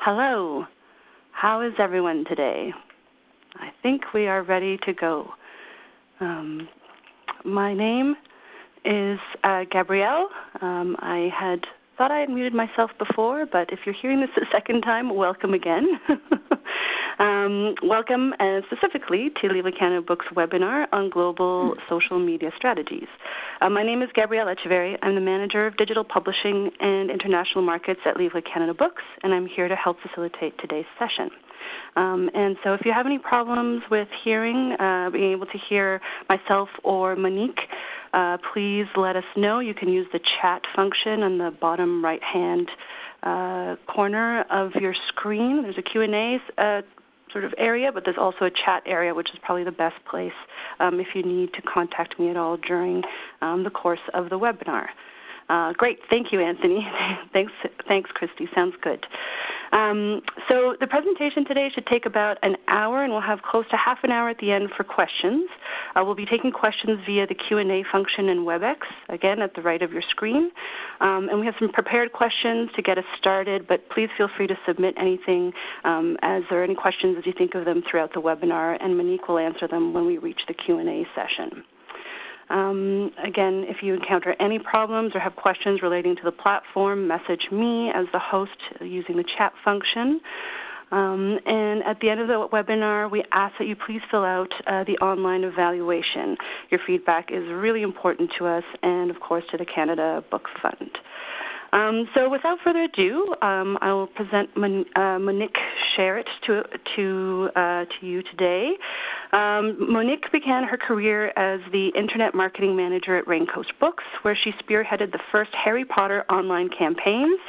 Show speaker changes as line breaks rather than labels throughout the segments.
Hello. How is everyone today? I think we are ready to go. My name is Gabrielle. I had thought I had muted myself before, but if you're hearing this a second time, welcome again. Welcome specifically to Livre Canada Books webinar on global social media strategies. My name is Gabrielle Echeverry. I'm the Manager of Digital Publishing and International Markets at Livre Canada Books, and I'm here to help facilitate today's session. And so if you have any problems with hearing, being able to hear myself or Monique, please let us know. You can use the chat function on the bottom right-hand corner of your screen. There's a Q&A sort of area, but there's also a chat area, which is probably the best place if you need to contact me at all during the course of the webinar. Great. Thank you, Anthony. Thanks, Christy. Sounds good. So the presentation today should take about an hour, and we'll have close to half an hour at the end for questions. We'll be taking questions via the Q&A function in WebEx, again, at the right of your screen. And we have some prepared questions to get us started, but please feel free to submit anything as there are any questions as you think of them throughout the webinar, and Monique will answer them when we reach the Q&A session. Again, if you encounter any problems or have questions relating to the platform, message me as the host using the chat function. And at the end of the webinar, we ask that you please fill out the online evaluation. Your feedback is really important to us and, of course, to the Canada Book Fund. So without further ado, I will present Monique Sherritt to you today. Monique began her career as the Internet Marketing Manager at Raincoast Books, where she spearheaded the first Harry Potter online campaigns,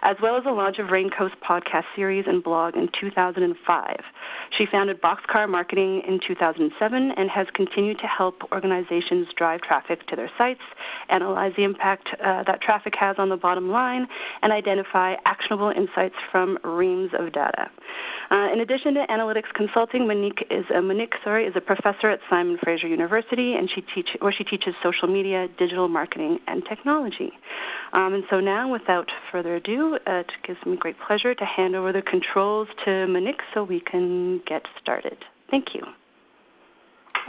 as well as the launch of Raincoast podcast series and blog in 2005. She founded Boxcar Marketing in 2007 and has continued to help organizations drive traffic to their sites, analyze the impact that traffic has on the bottom line, and identify actionable insights from reams of data. In addition to analytics consulting, Monique is a professor at Simon Fraser University, and she teaches social media, digital marketing, and technology. And so now, without further ado, it gives me great pleasure to hand over the controls to Monique so we can get started. Thank you.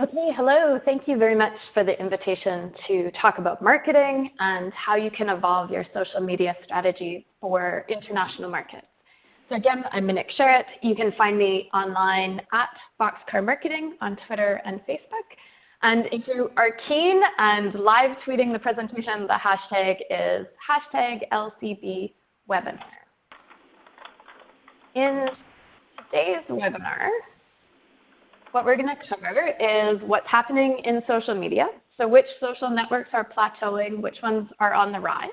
Okay, hello. Thank you very much for the invitation to talk about marketing and how you can evolve your social media strategy for international markets. So again, I'm Monique Sherritt. You can find me online at Boxcar Marketing on Twitter and Facebook. And if you are keen and live tweeting the presentation, the hashtag is #LCBWebinar. In today's webinar, what we're going to cover is what's happening in social media. So which social networks are plateauing, which ones are on the rise.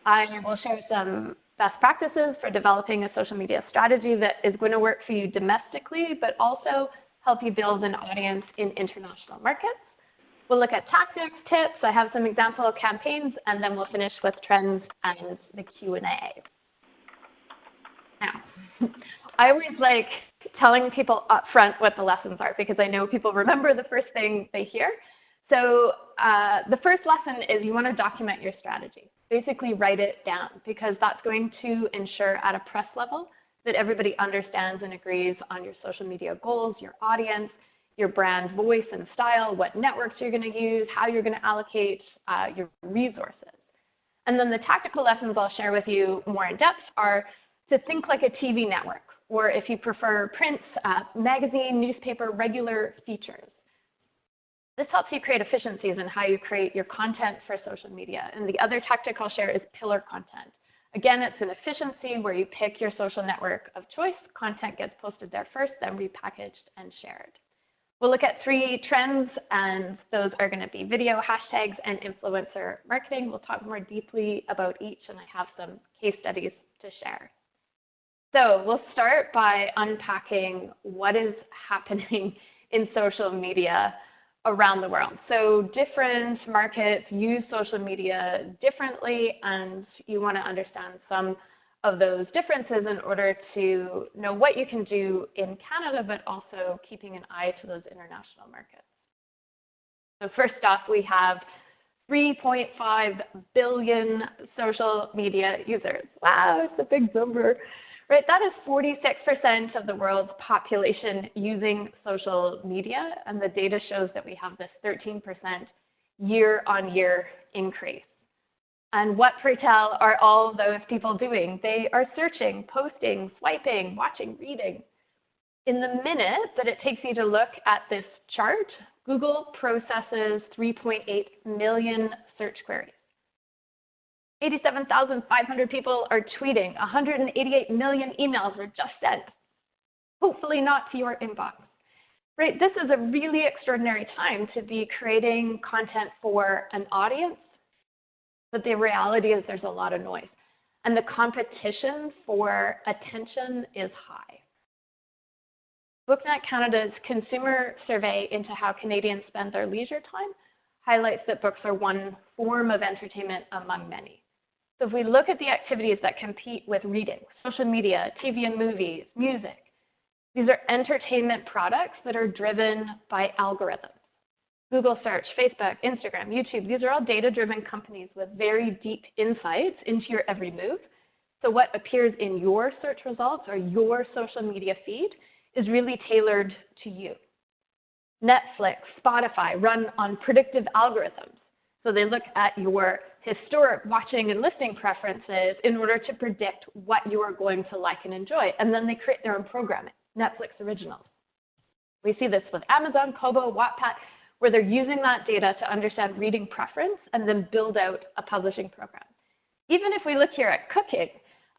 I will share some best practices for developing a social media strategy that is going to work for you domestically, but also help you build an audience in international markets. We'll look at tactics, tips. I have some example campaigns, and then we'll finish with trends and the Q&A. Now, I always like telling people up front what the lessons are because I know people remember the first thing they hear. So the first lesson is you want to document your strategy. Basically write it down because that's going to ensure at a press level that everybody understands and agrees on your social media goals, your audience, your brand voice and style, what networks you're going to use, how you're going to allocate your resources. And then the tactical lessons I'll share with you more in depth are to think like a TV network, or if you prefer print, magazine, newspaper, regular features. This helps you create efficiencies in how you create your content for social media. And the other tactic I'll share is pillar content. Again, it's an efficiency where you pick your social network of choice. Content gets posted there first, then repackaged and shared. We'll look at 3 trends, and those are going to be video, hashtags, and influencer marketing. We'll talk more deeply about each, and I have some case studies to share. So we'll start by unpacking what is happening in social media around the world. So different markets use social media differently, and you want to understand some of those differences in order to know what you can do in Canada, but also keeping an eye to those international markets. So first off, we have 3.5 billion social media users. Wow, it's a big number, right? That is 46% of the world's population using social media, and the data shows that we have this 13% year-on-year increase. And what, pray tell, are all those people doing? They are searching, posting, swiping, watching, reading. In the minute that it takes you to look at this chart, Google processes 3.8 million search queries. 87,500 people are tweeting. 188 million emails were just sent. Hopefully not to your inbox. Right? This is a really extraordinary time to be creating content for an audience, but the reality is there's a lot of noise. And the competition for attention is high. BookNet Canada's consumer survey into how Canadians spend their leisure time highlights that books are one form of entertainment among many. So if we look at the activities that compete with reading, social media, TV and movies, music, these are entertainment products that are driven by algorithms. Google search, Facebook, Instagram, YouTube, these are all data-driven companies with very deep insights into your every move. So what appears in your search results or your social media feed is really tailored to you. Netflix, Spotify run on predictive algorithms. So they look at your historic watching and listening preferences in order to predict what you are going to like and enjoy. And then they create their own programming, Netflix originals. We see this with Amazon, Kobo, Wattpad, where they're using that data to understand reading preference and then build out a publishing program. Even if we look here at cooking,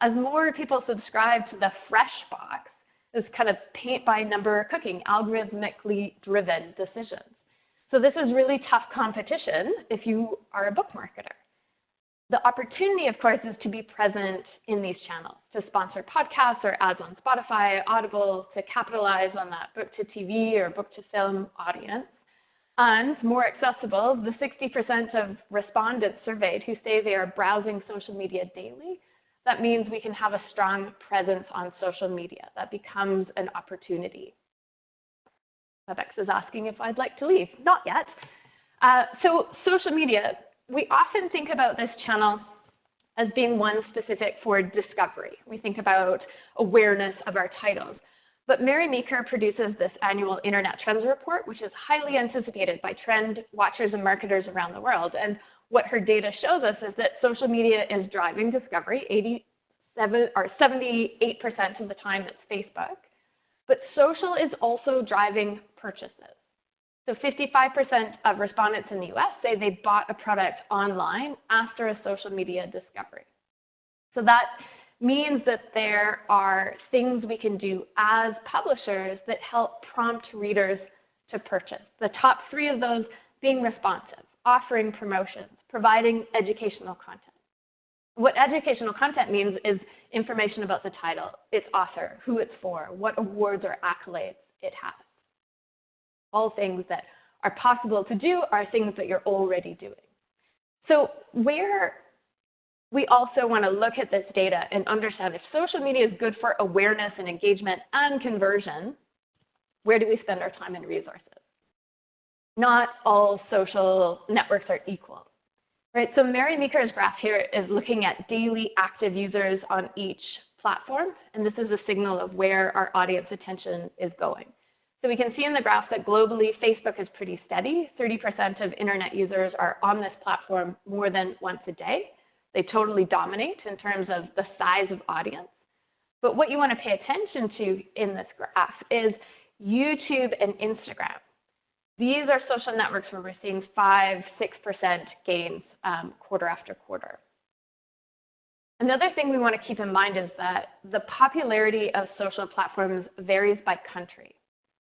as more people subscribe to the fresh box, this kind of paint by number cooking, algorithmically driven decisions. So this is really tough competition if you are a book marketer. The opportunity, of course, is to be present in these channels, to sponsor podcasts or ads on Spotify, Audible, to capitalize on that book-to-TV or book-to-film audience. And more accessible, the 60% of respondents surveyed who say they are browsing social media daily, that means we can have a strong presence on social media. That becomes an opportunity. Bex is asking if I'd like to leave. Not yet. So social media, we often think about this channel as being one specific for discovery. We think about awareness of our titles. But Mary Meeker produces this annual Internet Trends Report, which is highly anticipated by trend watchers and marketers around the world. And what her data shows us is that social media is driving discovery. 78% of the time it's Facebook. But social is also driving purchases. So 55% of respondents in the US say they bought a product online after a social media discovery. So that means that there are things we can do as publishers that help prompt readers to purchase. The top three of those being responsive, offering promotions, providing educational content. What educational content means is information about the title, its author, who it's for, what awards or accolades it has. All things that are possible to do are things that you're already doing. So where we also want to look at this data and understand if social media is good for awareness and engagement and conversion, where do we spend our time and resources? Not all social networks are equal. Right, so Mary Meeker's graph here is looking at daily active users on each platform, and this is a signal of where our audience attention is going. So we can see in the graph that globally, Facebook is pretty steady. 30% of internet users are on this platform more than once a day. They totally dominate in terms of the size of audience. But what you want to pay attention to in this graph is YouTube and Instagram. These are social networks where we're seeing 5–6% gains quarter after quarter. Another thing we want to keep in mind is that the popularity of social platforms varies by country.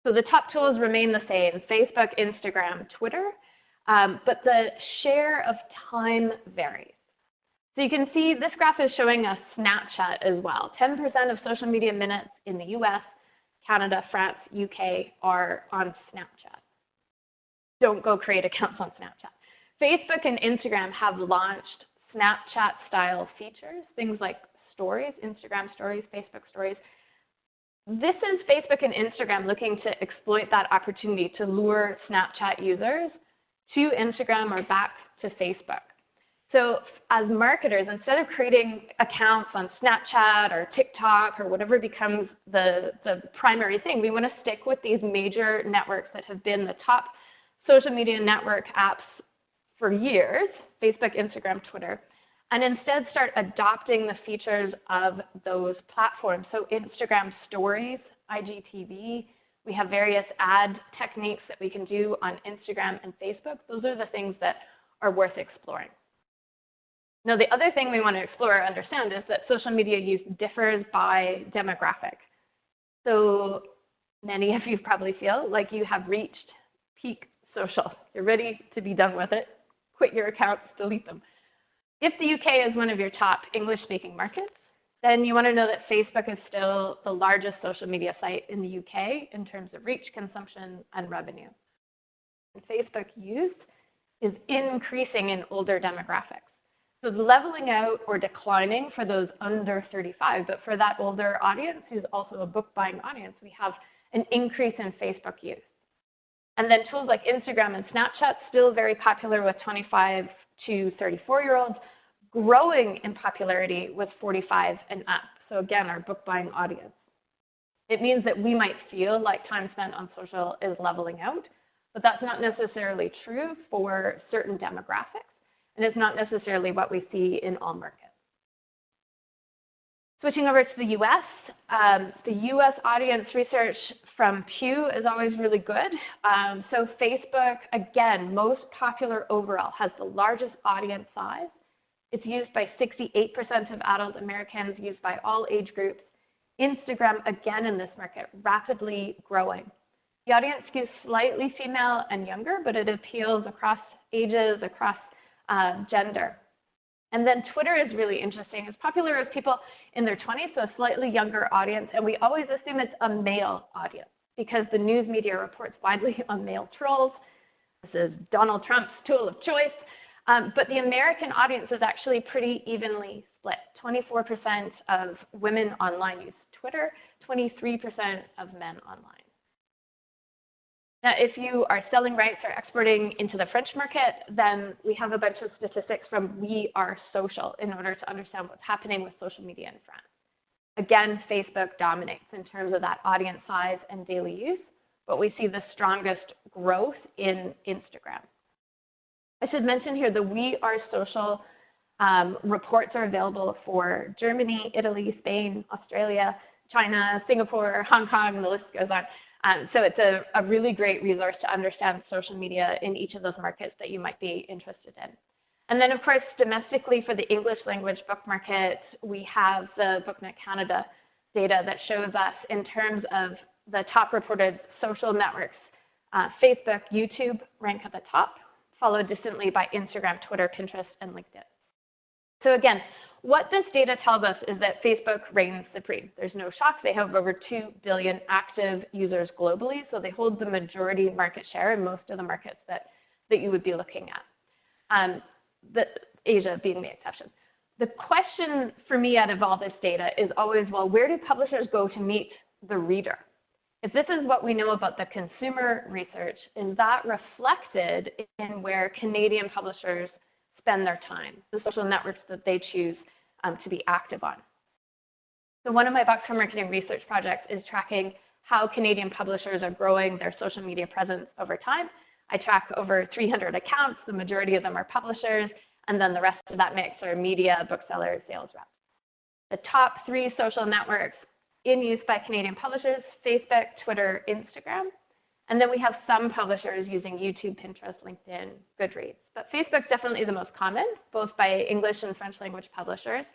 So the top tools remain the same, Facebook, Instagram, Twitter, but the share of time varies. So you can see this graph is showing us Snapchat as well. 10% of social media minutes in the US, Canada, France, UK are on Snapchat. Don't go create accounts on Snapchat. Facebook and Instagram have launched Snapchat-style features, things like stories, Instagram stories, Facebook stories. This is Facebook and Instagram looking to exploit that opportunity to lure Snapchat users to Instagram or back to Facebook. So as marketers, instead of creating accounts on Snapchat or TikTok or whatever becomes the primary thing, we want to stick with these major networks that have been the top social media network apps for years, Facebook, Instagram, Twitter, and instead start adopting the features of those platforms. So Instagram stories, IGTV, we have various ad techniques that we can do on Instagram and Facebook. Those are the things that are worth exploring. Now, the other thing we want to explore or understand is that social media use differs by demographic. So many of you probably feel like you have reached peak social. You're ready to be done with it. Quit your accounts, delete them. If the UK is one of your top English-speaking markets, then you want to know that Facebook is still the largest social media site in the UK in terms of reach, consumption, and revenue. And Facebook use is increasing in older demographics. So the leveling out or declining for those under 35, but for that older audience who's also a book buying audience, we have an increase in Facebook use. And then tools like Instagram and Snapchat, still very popular with 25 to 34-year-olds, growing in popularity with 45 and up. So again, our book buying audience. It means that we might feel like time spent on social is leveling out, but that's not necessarily true for certain demographics. And it's not necessarily what we see in all markets. Switching over to the US audience research from Pew is always really good. So Facebook, again, most popular overall, has the largest audience size. It's used by 68% of adult Americans, used by all age groups. Instagram, again in this market, rapidly growing. The audience skews slightly female and younger, but it appeals across ages, across gender. And then Twitter is really interesting. It's popular with people in their 20s, so a slightly younger audience. And we always assume it's a male audience because the news media reports widely on male trolls. This is Donald Trump's tool of choice. But the American audience is actually pretty evenly split. 24% of women online use Twitter, 23% of men online. Now, if you are selling rights or exporting into the French market, then we have a bunch of statistics from We Are Social in order to understand what's happening with social media in France. Again, Facebook dominates in terms of that audience size and daily use, but we see the strongest growth in Instagram. I should mention here the We Are Social reports are available for Germany, Italy, Spain, Australia, China, Singapore, Hong Kong, the list goes on. So it's a really great resource to understand social media in each of those markets that you might be interested in. And then, of course, domestically for the English language book market, we have the BookNet Canada data that shows us in terms of the top reported social networks. Facebook, YouTube rank at the top, followed distantly by Instagram, Twitter, Pinterest, and LinkedIn. So again, what this data tells us is that Facebook reigns supreme. There's no shock. They have over 2 billion active users globally, so they hold the majority market share in most of the markets that you would be looking at, Asia being the exception. The question for me out of all this data is always, well, where do publishers go to meet the reader? If this is what we know about the consumer research, is that reflected in where Canadian publishers spend their time, the social networks that they choose to be active on? So one of my Box for Marketing research projects is tracking how Canadian publishers are growing their social media presence over time. I track over 300 accounts. The majority of them are publishers, and then the rest of that mix are media, booksellers, sales reps. The top 3 social networks in use by Canadian publishers: Facebook, Twitter, Instagram. And then we have some publishers using YouTube, Pinterest, LinkedIn, Goodreads. But Facebook's definitely the most common, both by English and French language publishers.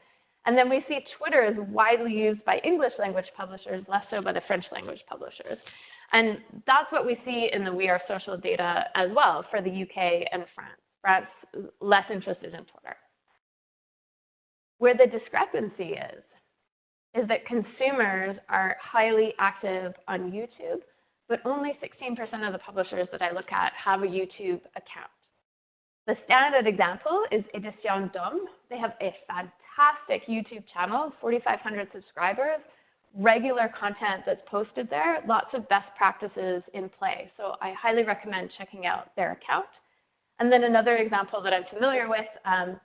And then we see Twitter is widely used by English language publishers, less so by the French language publishers. And that's what we see in the We Are Social data as well for the UK and France. France is less interested in Twitter. Where the discrepancy is that consumers are highly active on YouTube, but only 16% of the publishers that I look at have a YouTube account. The standard example is Éditions d'Homme. They have a fantastic YouTube channel, 4,500 subscribers, regular content that's posted there, lots of best practices in play. So I highly recommend checking out their account. And then another example that I'm familiar with,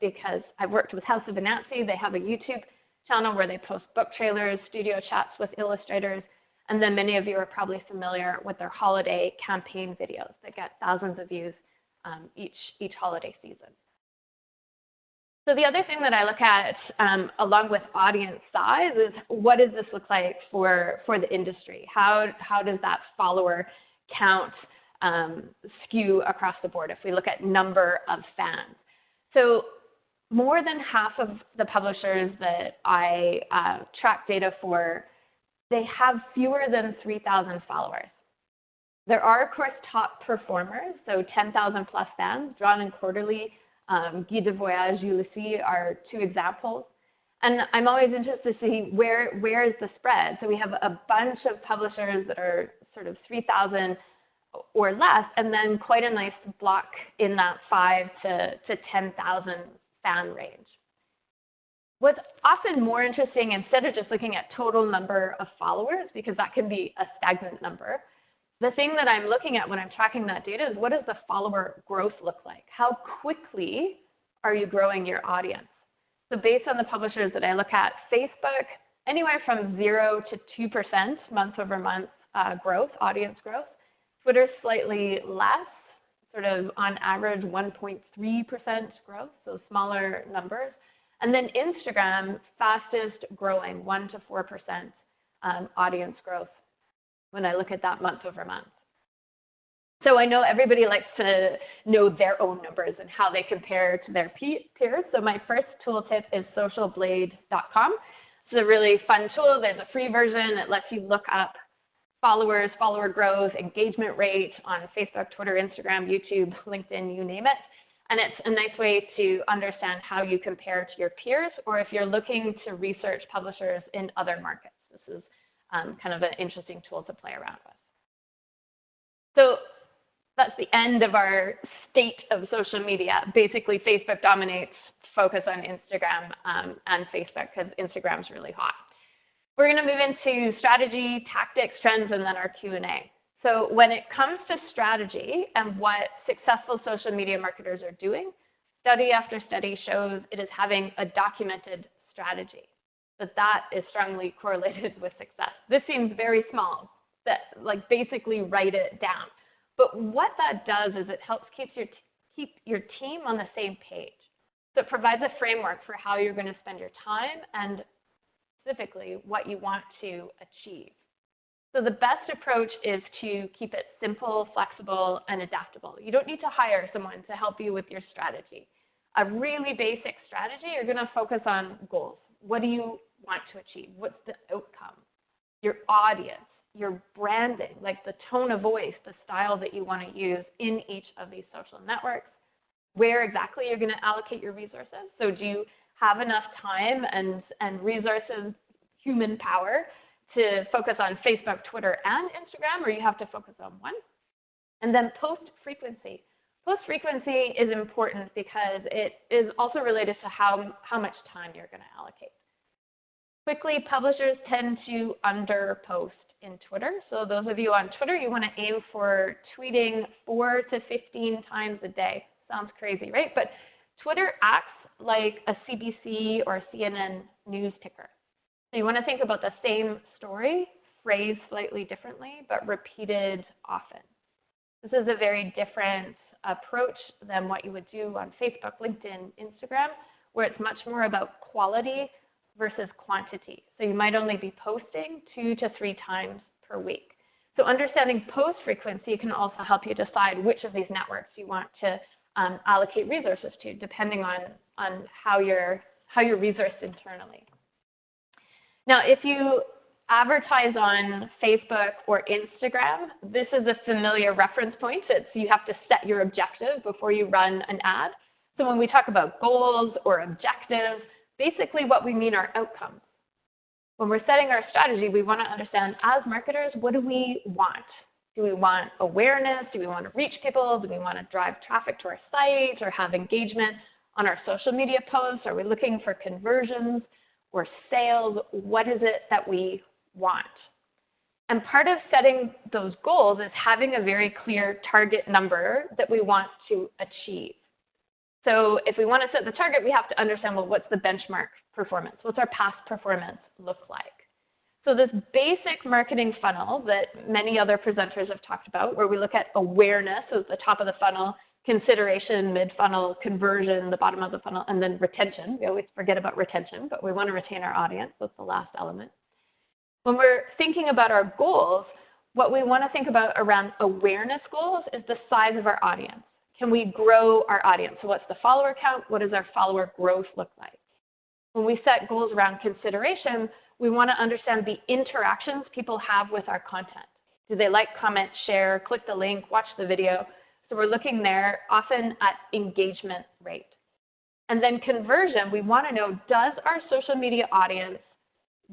because I've worked with House of Anansi, they have a YouTube channel where they post book trailers, studio chats with illustrators, and then many of you are probably familiar with their holiday campaign videos that get thousands of views each holiday season. So the other thing that I look at along with audience size is what does this look like for the industry? How does that follower count skew across the board if we look at number of fans? So more than half of the publishers that I track data for, they have fewer than 3,000 followers. There are, of course, top performers, so 10,000 plus fans, Drawn and Quarterly, Guide de Voyage, Ulysses are two examples. And I'm always interested to see where is the spread. So we have a bunch of publishers that are sort of 3,000 or less, and then quite a nice block in that 5,000 to 10,000 fan range. What's often more interesting, instead of just looking at total number of followers, because that can be a stagnant number, the thing that I'm looking at when I'm tracking that data is what does the follower growth look like? How quickly are you growing your audience? So based on the publishers that I look at, Facebook, anywhere from 0 to 2% month over month growth, audience growth. Twitter, slightly less, sort of on average 1.3% growth, so smaller numbers. And then Instagram, fastest growing, 1 to 4% audience growth when I look at that month over month. So I know everybody likes to know their own numbers and how they compare to their peers. So my first tooltip is socialblade.com. It's a really fun tool. There's a free version that lets you look up followers, follower growth, engagement rate on Facebook, Twitter, Instagram, YouTube, LinkedIn, you name it. And it's a nice way to understand how you compare to your peers, or if you're looking to research publishers in other markets. This is kind of an interesting tool to play around with. So that's the end of our state of social media. Basically, Facebook dominates, focus on Instagram and Facebook because Instagram's really hot. We're going to move into strategy, tactics, trends, and then our Q&A. So when it comes to strategy and what successful social media marketers are doing, study after study shows it is having a documented strategy, that is strongly correlated with success. This seems very small, that like basically write it down. But what that does is it helps keep your team on the same page. So it provides a framework for how you're going to spend your time and specifically what you want to achieve. So the best approach is to keep it simple, flexible, and adaptable. You don't need to hire someone to help you with your strategy. A really basic strategy, you're going to focus on goals. What do you want to achieve? What's the outcome? Your audience, your branding, like the tone of voice, the style that you want to use in each of these social networks, where exactly you're going to allocate your resources. So do you have enough time and resources, human power, to focus on Facebook, Twitter, and Instagram, or you have to focus on one? And then post frequency. Post frequency is important because it is also related to how much time you're going to allocate. Quickly, publishers tend to underpost in Twitter. So those of you on Twitter, you want to aim for tweeting 4 to 15 times a day. Sounds crazy, right? But Twitter acts like a CBC or CNN news ticker. So you want to think about the same story, phrased slightly differently, but repeated often. This is a very different approach than what you would do on Facebook, LinkedIn, Instagram, where it's much more about quality versus quantity. So you might only be posting 2 to 3 times per week. So understanding post frequency can also help you decide which of these networks you want to allocate resources to, depending on how you're resourced internally. Now, if you advertise on Facebook or Instagram, this is a familiar reference point. You have to set your objective before you run an ad. So when we talk about goals or objectives, basically what we mean are outcomes. When we're setting our strategy, we want to understand, as marketers, what do we want? Do we want awareness? Do we want to reach people? Do we want to drive traffic to our site or have engagement on our social media posts? Are we looking for conversions or sales? What is it that we want? And part of setting those goals is having a very clear target number that we want to achieve. So if we want to set the target, we have to understand, well, what's the benchmark performance? What's our past performance look like? So this basic marketing funnel that many other presenters have talked about, where we look at awareness as the top of the funnel, consideration, mid-funnel, conversion, the bottom of the funnel, and then retention. We always forget about retention, but we want to retain our audience. That's the last element. When we're thinking about our goals, what we want to think about around awareness goals is the size of our audience. Can we grow our audience? So what's the follower count? What does our follower growth look like? When we set goals around consideration, we want to understand the interactions people have with our content. Do they like, comment, share, click the link, watch the video? So we're looking there often at engagement rate. And then conversion, we want to know, does our social media audience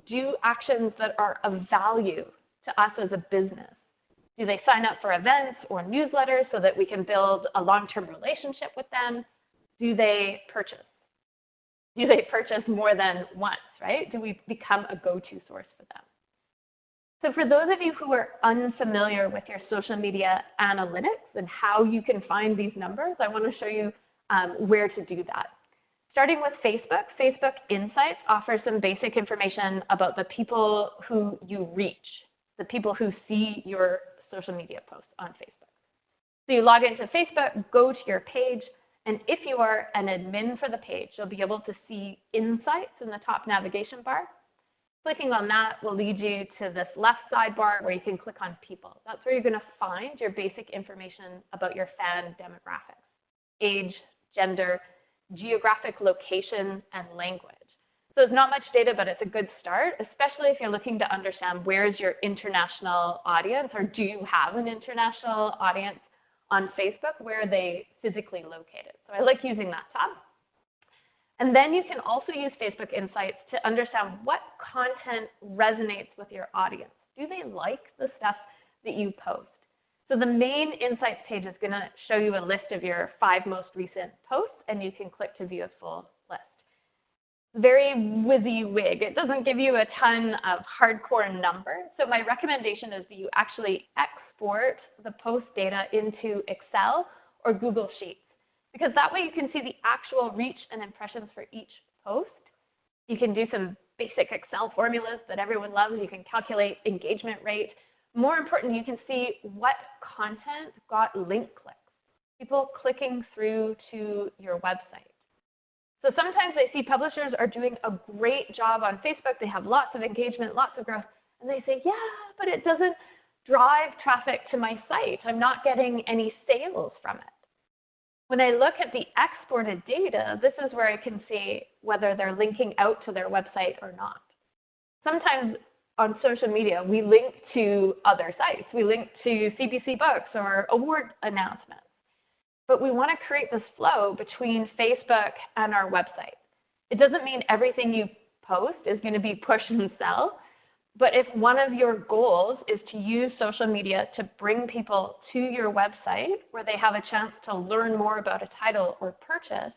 do actions that are of value to us as a business? Do they sign up for events or newsletters so that we can build a long-term relationship with them? Do they purchase? Do they purchase more than once, right? Do we become a go-to source for them? So for those of you who are unfamiliar with your social media analytics and how you can find these numbers, I want to show you where to do that. Starting with Facebook, Facebook Insights offers some basic information about the people who you reach, the people who see your social media posts on Facebook. So you log into Facebook, go to your page, and if you are an admin for the page, you'll be able to see Insights in the top navigation bar. Clicking on that will lead you to this left sidebar where you can click on People. That's where you're going to find your basic information about your fan demographics: age, gender, geographic location, and language. So it's not much data, but it's a good start, especially if you're looking to understand where's your international audience, or do you have an international audience on Facebook? Where are they physically located? So I like using that tab. And then you can also use Facebook Insights to understand what content resonates with your audience. Do they like the stuff that you post? So the main Insights page is going to show you a list of your 5 most recent posts, and you can click to view a full list. Very WYSIWYG. It doesn't give you a ton of hardcore numbers. So my recommendation is that you actually export the post data into Excel or Google Sheets, because that way you can see the actual reach and impressions for each post. You can do some basic Excel formulas that everyone loves. You can calculate engagement rate. More important, you can see what content got link clicks, people clicking through to your website. So sometimes I see publishers are doing a great job on Facebook. They have lots of engagement, lots of growth. And they say, yeah, but it doesn't drive traffic to my site. I'm not getting any sales from it. When I look at the exported data, this is where I can see whether they're linking out to their website or not. Sometimes on social media, we link to other sites. We link to CBC Books or award announcements. But we want to create this flow between Facebook and our website. It doesn't mean everything you post is going to be push and sell. But if one of your goals is to use social media to bring people to your website where they have a chance to learn more about a title or purchase,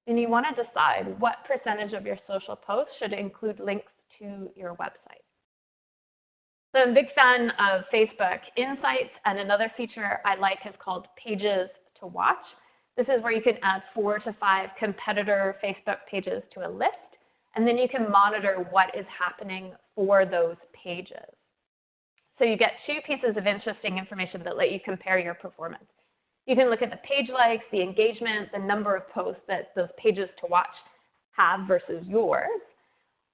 then you want to decide what percentage of your social posts should include links to your website. So I'm a big fan of Facebook Insights, and another feature I like is called Pages to Watch. This is where you can add 4 to 5 competitor Facebook pages to a list, and then you can monitor what is happening for those pages. So you get 2 pieces of interesting information that let you compare your performance. You can look at the page likes, the engagement, the number of posts that those pages to watch have versus yours.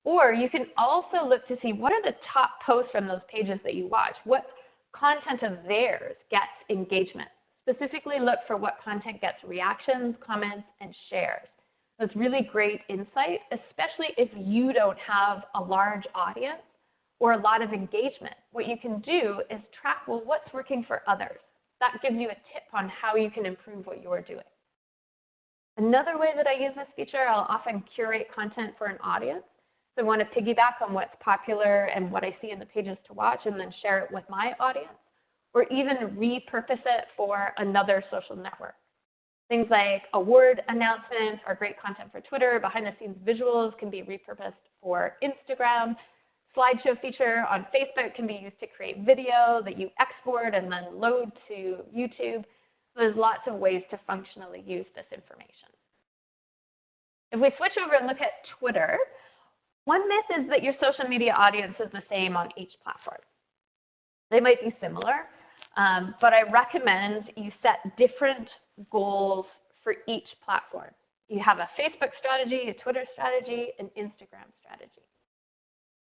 Or you can also look to see what are the top posts from those pages that you watch. What content of theirs gets engagement? Specifically look for what content gets reactions, comments, and shares. That's really great insight, especially if you don't have a large audience or a lot of engagement. What you can do is track, well, what's working for others? That gives you a tip on how you can improve what you're doing. Another way that I use this feature, I'll often curate content for an audience. So I want to piggyback on what's popular and what I see in the pages to watch and then share it with my audience, or even repurpose it for another social network. Things like award announcements are great content for Twitter. Behind-the-scenes visuals can be repurposed for Instagram. slideshow feature on Facebook can be used to create video that you export and then load to YouTube. So there's lots of ways to functionally use this information. If we switch over and look at Twitter, one myth is that your social media audience is the same on each platform. They might be similar, but I recommend you set different goals for each platform. You have a Facebook strategy, a Twitter strategy, an Instagram strategy.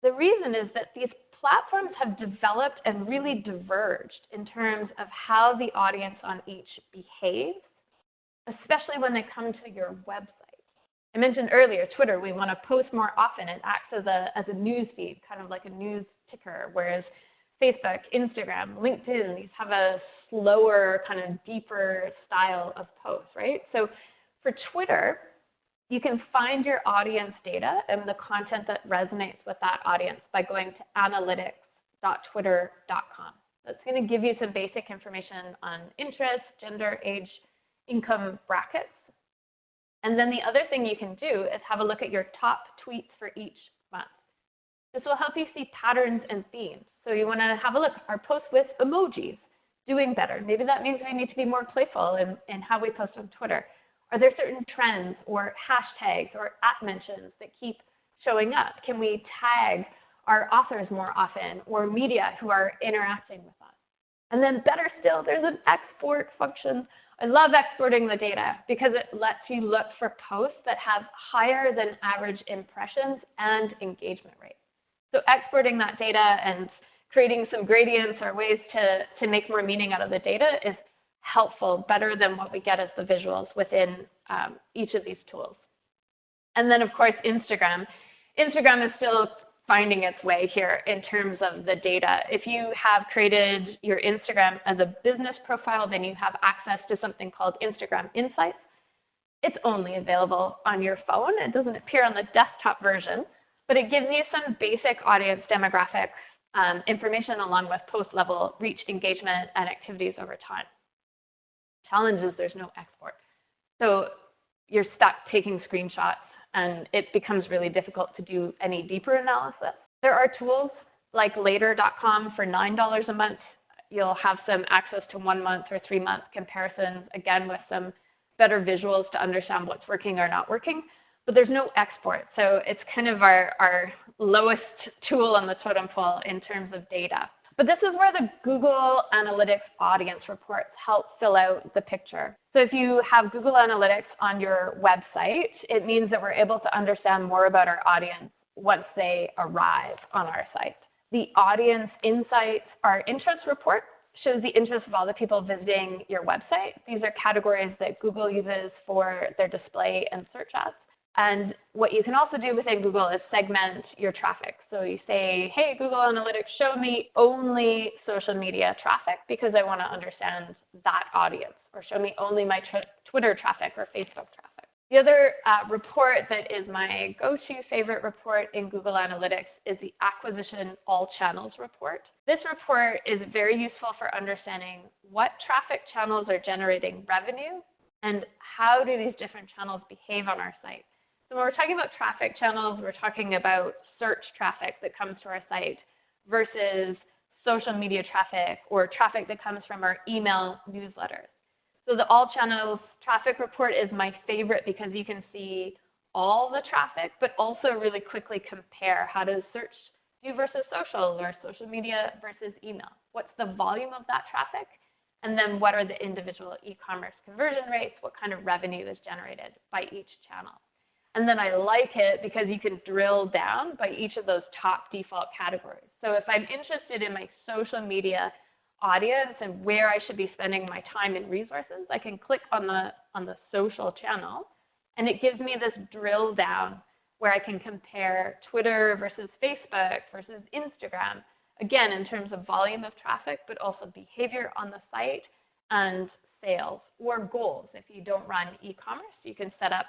The reason is that these platforms have developed and really diverged in terms of how the audience on each behaves, especially when they come to your website. I mentioned earlier, Twitter, we want to post more often. It acts as a news feed, kind of like a news ticker, whereas Facebook, Instagram, LinkedIn, these have a slower, kind of deeper style of post, right? So for Twitter, you can find your audience data and the content that resonates with that audience by going to analytics.twitter.com. That's going to give you some basic information on interest, gender, age, income brackets. And then the other thing you can do is have a look at your top tweets for each month. This will help you see patterns and themes. So you want to have a look. Our posts with emojis doing better. Maybe that means we need to be more playful in how we post on Twitter. Are there certain trends or hashtags or mentions that keep showing up? Can we tag our authors more often or media who are interacting with us? And then better still, there's an export function. I love exporting the data because it lets you look for posts that have higher than average impressions and engagement rates. So exporting that data and creating some gradients or ways to make more meaning out of the data is helpful, better than what we get as the visuals within each of these tools. And then, of course, Instagram. Instagram is still finding its way here in terms of the data. If you have created your Instagram as a business profile, then you have access to something called Instagram Insights. It's only available on your phone. It doesn't appear on the desktop version, but it gives you some basic audience demographic information along with post level reach, engagement, and activities over time. Challenge is there's no export. So you're stuck taking screenshots, and it becomes really difficult to do any deeper analysis. There are tools like later.com for $9 a month. You'll have some access to 1 month or 3 month comparisons, again, with some better visuals to understand what's working or not working. But there's no export. So it's kind of our lowest tool on the totem pole in terms of data. But this is where the Google Analytics audience reports help fill out the picture. So if you have Google Analytics on your website, it means that we're able to understand more about our audience once they arrive on our site. The Audience Insights, our interest report, shows the interest of all the people visiting your website. These are categories that Google uses for their display and search ads. And what you can also do within Google is segment your traffic. So you say, hey, Google Analytics, show me only social media traffic because I want to understand that audience, or show me only my Twitter traffic or Facebook traffic. The other report that is my go-to favorite report in Google Analytics is the Acquisition All Channels report. This report is very useful for understanding what traffic channels are generating revenue and how do these different channels behave on our site. So when we're talking about traffic channels, we're talking about search traffic that comes to our site versus social media traffic or traffic that comes from our email newsletters. So the All Channels traffic report is my favorite because you can see all the traffic, but also really quickly compare how does search do versus social or social media versus email. What's the volume of that traffic? And then what are the individual e-commerce conversion rates? What kind of revenue is generated by each channel? And then I like it because you can drill down by each of those top default categories. So if I'm interested in my social media audience and where I should be spending my time and resources, I can click on the social channel, and it gives me this drill down where I can compare Twitter versus Facebook versus Instagram, again, in terms of volume of traffic, but also behavior on the site and sales or goals. If you don't run e-commerce, you can set up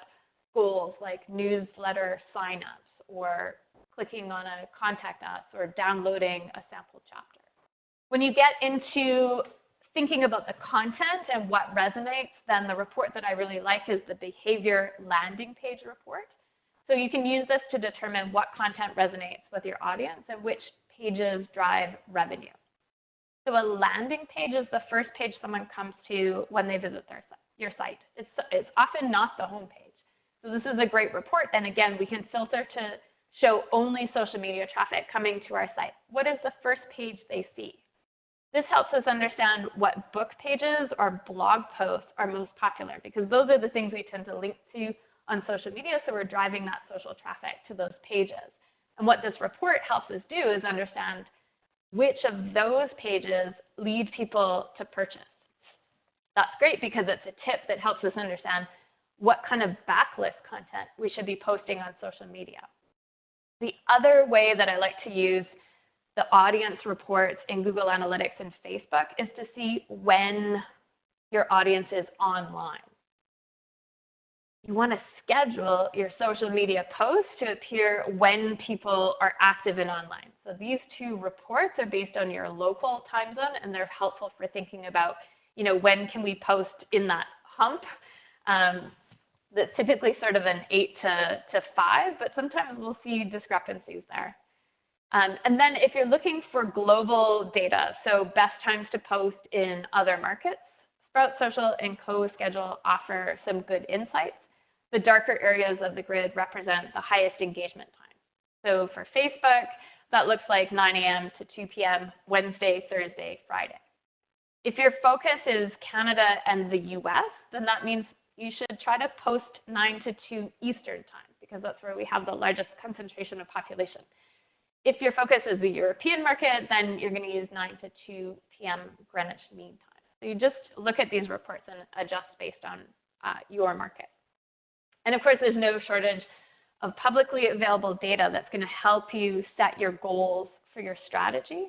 goals like newsletter signups or clicking on a contact us or downloading a sample chapter. When you get into thinking about the content and what resonates, then the report that I really like is the behavior landing page report. So you can use this to determine what content resonates with your audience and which pages drive revenue. So a landing page is the first page someone comes to when they visit your site. It's often not the home page. So this is a great report. And again, we can filter to show only social media traffic coming to our site. What is the first page they see? This helps us understand what book pages or blog posts are most popular, because those are the things we tend to link to on social media, so we're driving that social traffic to those pages. And what this report helps us do is understand which of those pages lead people to purchase. That's great because it's a tip that helps us understand what kind of backlist content we should be posting on social media. The other way that I like to use the audience reports in Google Analytics and Facebook is to see when your audience is online. You want to schedule your social media posts to appear when people are active and online. So these two reports are based on your local time zone, and they're helpful for thinking about, when can we post in that hump. That's typically sort of an 8 to 5, but sometimes we'll see discrepancies there. And then if you're looking for global data, so best times to post in other markets, Sprout Social and CoSchedule offer some good insights. The darker areas of the grid represent the highest engagement time. So for Facebook, that looks like 9 a.m. to 2 p.m., Wednesday, Thursday, Friday. If your focus is Canada and the US, then that means you should try to post 9 to 2 Eastern time, because that's where we have the largest concentration of population. If your focus is the European market, then you're going to use 9 to 2 p.m. Greenwich Mean Time. So you just look at these reports and adjust based on your market. And of course, there's no shortage of publicly available data that's going to help you set your goals for your strategy.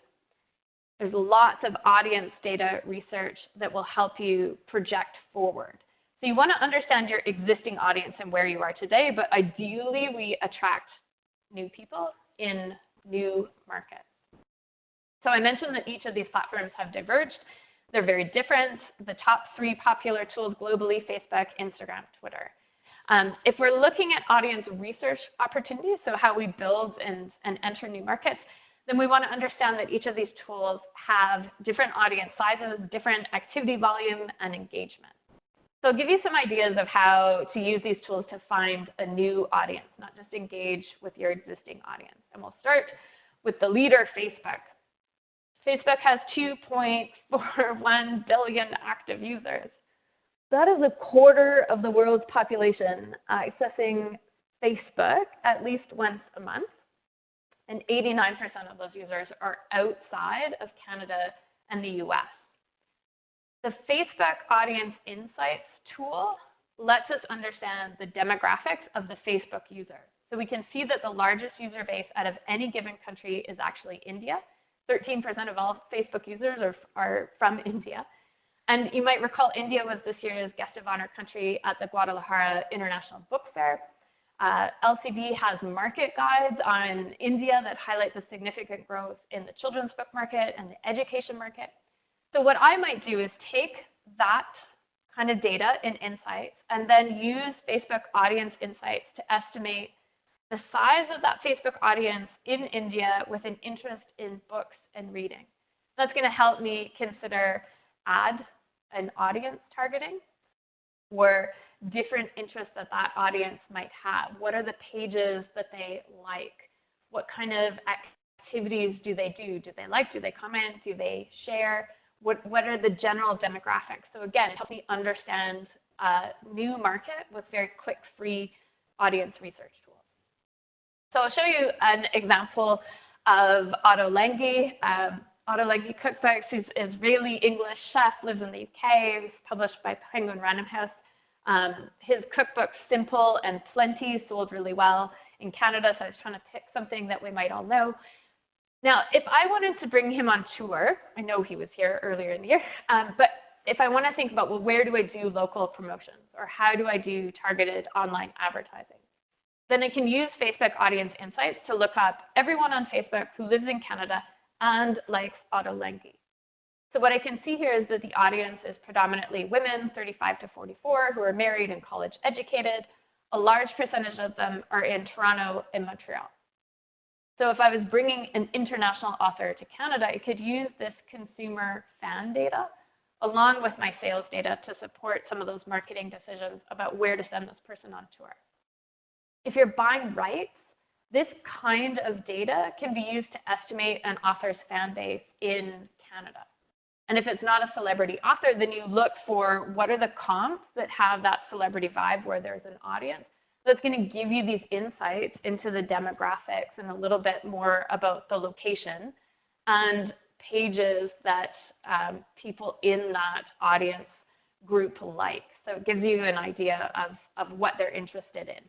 There's lots of audience data research that will help you project forward. So you want to understand your existing audience and where you are today, but ideally we attract new people in new markets. So I mentioned that each of these platforms have diverged. They're very different. The top 3 popular tools globally: Facebook, Instagram, Twitter. If we're looking at audience research opportunities, so how we build and enter new markets, then we want to understand that each of these tools have different audience sizes, different activity volume, and engagement. So I'll give you some ideas of how to use these tools to find a new audience, not just engage with your existing audience. And we'll start with the leader, Facebook. Facebook has 2.41 billion active users. That is 1/4 of the world's population accessing Facebook at least once a month. And 89% of those users are outside of Canada and the US. The Facebook Audience Insights tool lets us understand the demographics of the Facebook user. So we can see that the largest user base out of any given country is actually India. 13% of all Facebook users are from India. And you might recall India was this year's guest of honor country at the Guadalajara International Book Fair. LCB has market guides on India that highlight the significant growth in the children's book market and the education market. So what I might do is take that kind of data and insights and then use Facebook Audience Insights to estimate the size of that Facebook audience in India with an interest in books and reading. That's going to help me consider ad and audience targeting or different interests that that audience might have. What are the pages that they like? What kind of activities do they do? Do they like? Do they comment? Do they share? What are the general demographics? So again, it helps me understand a new market with very quick, free audience research tools. So I'll show you an example of Otto Lengi. Otto Lengi Cookbooks. He's an Israeli-English chef, lives in the UK. He's published by Penguin Random House. His cookbook, Simple and Plenty, sold really well in Canada, so I was trying to pick something that we might all know. Now, if I wanted to bring him on tour, I know he was here earlier in the year, but if I want to think about, well, where do I do local promotions, or how do I do targeted online advertising? Then I can use Facebook Audience Insights to look up everyone on Facebook who lives in Canada and likes Otto Lengi. So what I can see here is that the audience is predominantly women, 35 to 44, who are married and college educated. a large percentage of them are in Toronto and Montreal. So if I was bringing an international author to Canada, I could use this consumer fan data along with my sales data to support some of those marketing decisions about where to send this person on tour. If you're buying rights, this kind of data can be used to estimate an author's fan base in Canada. And if it's not a celebrity author, then you look for what are the comps that have that celebrity vibe where there's an audience. That's going to give you these insights into the demographics and a little bit more about the location and pages that people in that audience group like. So it gives you an idea of what they're interested in.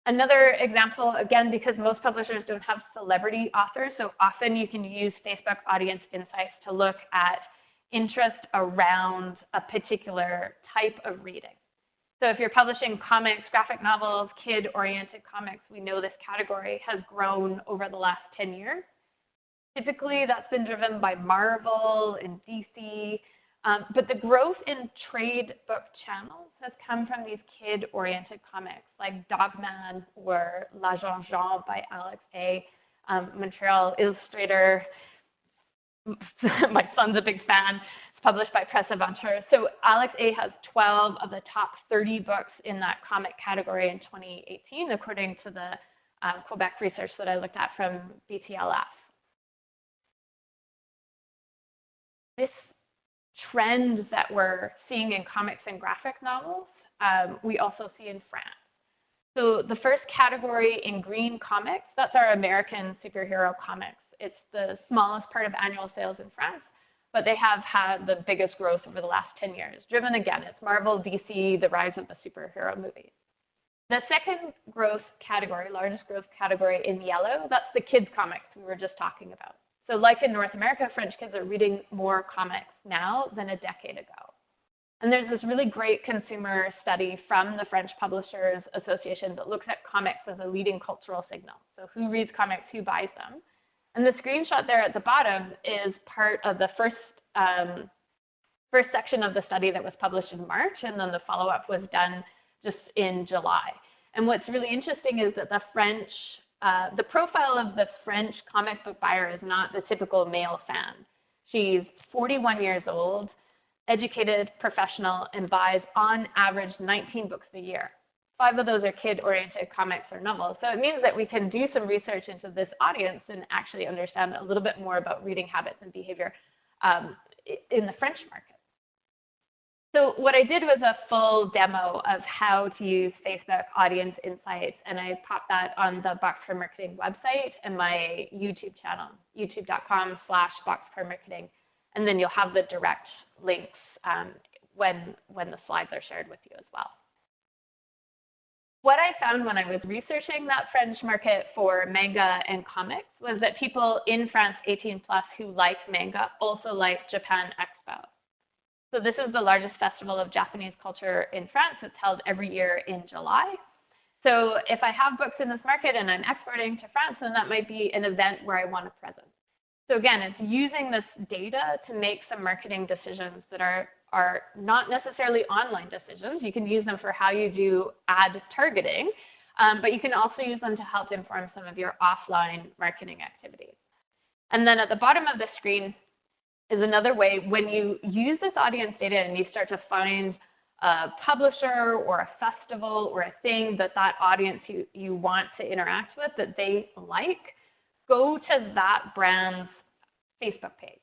Another example, again, because most publishers don't have celebrity authors, so often you can use Facebook Audience Insights to look at interest around a particular type of reading. So if you're publishing comics, graphic novels, kid-oriented comics, we know this category has grown over the last 10 years. Typically, that's been driven by Marvel and DC, but the growth in trade book channels has come from these kid-oriented comics like Dogman or La Jean Jean by Alex A. Montreal illustrator. My son's a big fan. It's published by Presse Aventure. So Alex A. has 12 of the top 30 books in that comic category in 2018, according to the Quebec research that I looked at from BTLF. This trend that we're seeing in comics and graphic novels, we also see in France. So the first category in green comics, that's our American superhero comics. It's the smallest part of annual sales in France, but they have had the biggest growth over the last 10 years. Driven again, it's Marvel, DC, the rise of the superhero movies. The second growth category, largest growth category in yellow, that's the kids comics we were just talking about. So like in North America, French kids are reading more comics now than a decade ago. And there's this really great consumer study from the French Publishers Association that looks at comics as a leading cultural signal. So who reads comics, who buys them? And the screenshot there at the bottom is part of the first section of the study that was published in March, and then the follow-up was done just in July. And what's really interesting is that the profile of the French comic book buyer is not the typical male fan. She's 41 years old, educated, professional, and buys on average 19 books a year. 5 of those are kid-oriented comics or novels. So it means that we can do some research into this audience and actually understand a little bit more about reading habits and behavior in the French market. So what I did was a full demo of how to use Facebook Audience Insights, and I popped that on the Box for Marketing website and my YouTube channel, youtube.com/boxformarketing, and then you'll have the direct links when the slides are shared with you as well. What I found when I was researching that French market for manga and comics was that people in France 18+ who like manga also like Japan Expo. So this is the largest festival of Japanese culture in France. It's held every year in July. So if I have books in this market and I'm exporting to France, then that might be an event where I want a presence. So again, it's using this data to make some marketing decisions that are not necessarily online decisions. You can use them for how you do ad targeting, but you can also use them to help inform some of your offline marketing activities. And then at the bottom of the screen is another way when you use this audience data and you start to find a publisher or a festival or a thing that audience you want to interact with that they like, go to that brand's Facebook page.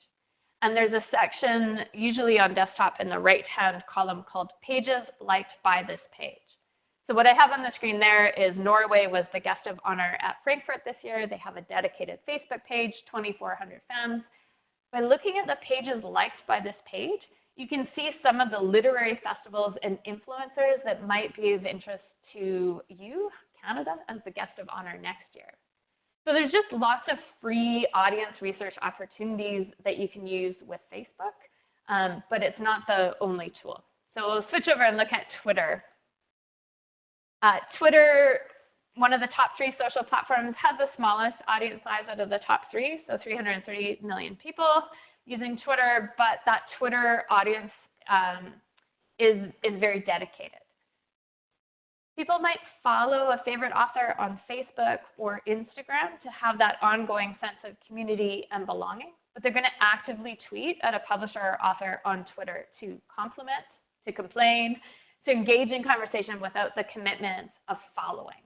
And there's a section, usually on desktop in the right-hand column, called Pages Liked by This Page. So what I have on the screen there is Norway was the guest of honor at Frankfurt this year. They have a dedicated Facebook page, 2,400 fans. By looking at the pages liked by this page, you can see some of the literary festivals and influencers that might be of interest to you, Canada, as the guest of honor next year. So there's just lots of free audience research opportunities that you can use with Facebook, but it's not the only tool. So we'll switch over and look at Twitter. Twitter, one of the top 3 social platforms, has the smallest audience size out of the top 3, so 330 million people using Twitter, but that Twitter audience is very dedicated. People might follow a favorite author on Facebook or Instagram to have that ongoing sense of community and belonging, but they're going to actively tweet at a publisher or author on Twitter to compliment, to complain, to engage in conversation without the commitment of following.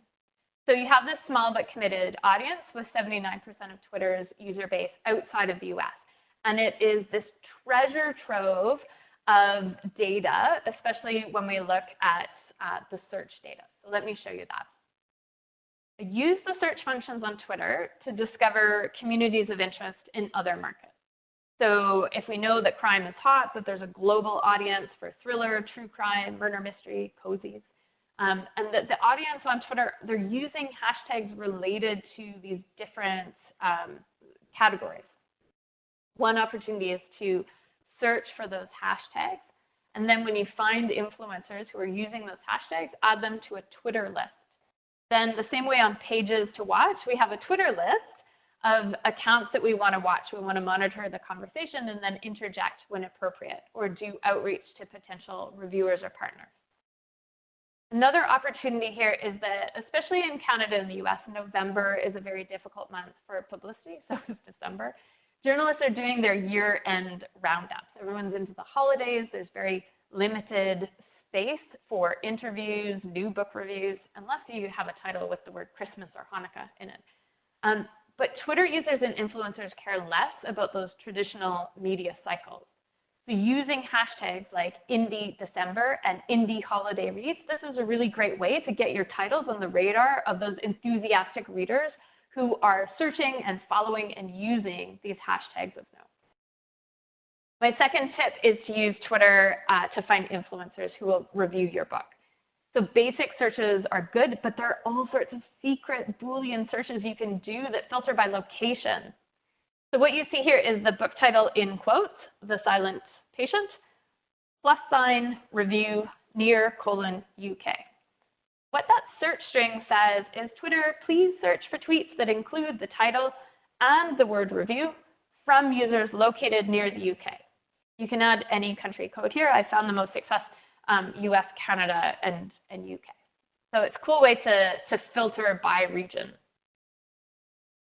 So you have this small but committed audience with 79% of Twitter's user base outside of the US. And it is this treasure trove of data, especially when we look at the search data. So let me show you that. Use the search functions on Twitter to discover communities of interest in other markets. So if we know that crime is hot, that there's a global audience for thriller, true crime, murder mystery, cozies, and that the audience on Twitter, they're using hashtags related to these different categories. One opportunity is to search for those hashtags. And then when you find influencers who are using those hashtags, add them to a Twitter list. Then the same way on pages to watch, we have a Twitter list of accounts that we want to watch. We want to monitor the conversation and then interject when appropriate or do outreach to potential reviewers or partners. Another opportunity here is that, especially in Canada and the US, November is a very difficult month for publicity, so is December. Journalists are doing their year-end roundups. Everyone's into the holidays. There's very limited space for interviews, new book reviews, unless you have a title with the word Christmas or Hanukkah in it. But Twitter users and influencers care less about those traditional media cycles. So using hashtags like Indie December and Indie Holiday Reads, this is a really great way to get your titles on the radar of those enthusiastic readers who are searching and following and using these hashtags of note. My second tip is to use Twitter to find influencers who will review your book. So basic searches are good, but there are all sorts of secret Boolean searches you can do that filter by location. So what you see here is the book title in quotes, The Silent Patient, +, review, near, UK. What that search string says is, Twitter, please search for tweets that include the title and the word review from users located near the UK. You can add any country code here. I found the most success US, Canada, and UK. So it's a cool way to filter by region.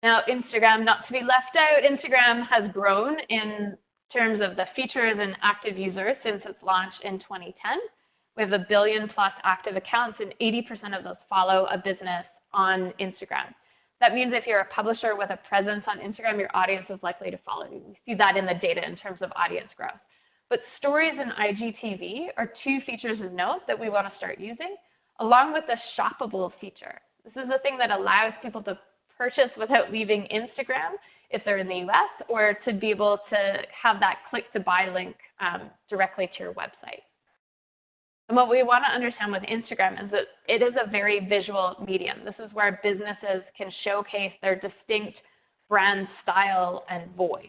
Now, Instagram, not to be left out, Instagram has grown in terms of the features and active users since its launch in 2010. We have 1 billion+ active accounts, and 80% of those follow a business on Instagram. That means if you're a publisher with a presence on Instagram, your audience is likely to follow you. We see that in the data in terms of audience growth. But stories and IGTV are two features of note that we want to start using, along with the shoppable feature. This is the thing that allows people to purchase without leaving Instagram if they're in the US, or to be able to have that click-to-buy link directly to your website. And what we want to understand with Instagram is that it is a very visual medium. This is where businesses can showcase their distinct brand style and voice.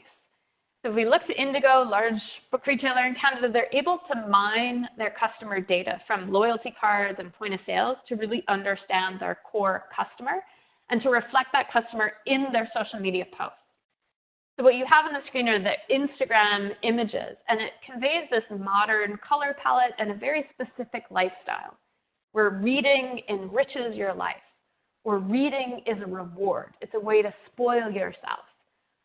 So if we look to Indigo, large book retailer in Canada, they're able to mine their customer data from loyalty cards and point of sales to really understand their core customer and to reflect that customer in their social media posts. So what you have on the screen are the Instagram images, and it conveys this modern color palette and a very specific lifestyle, where reading enriches your life, or reading is a reward. It's a way to spoil yourself.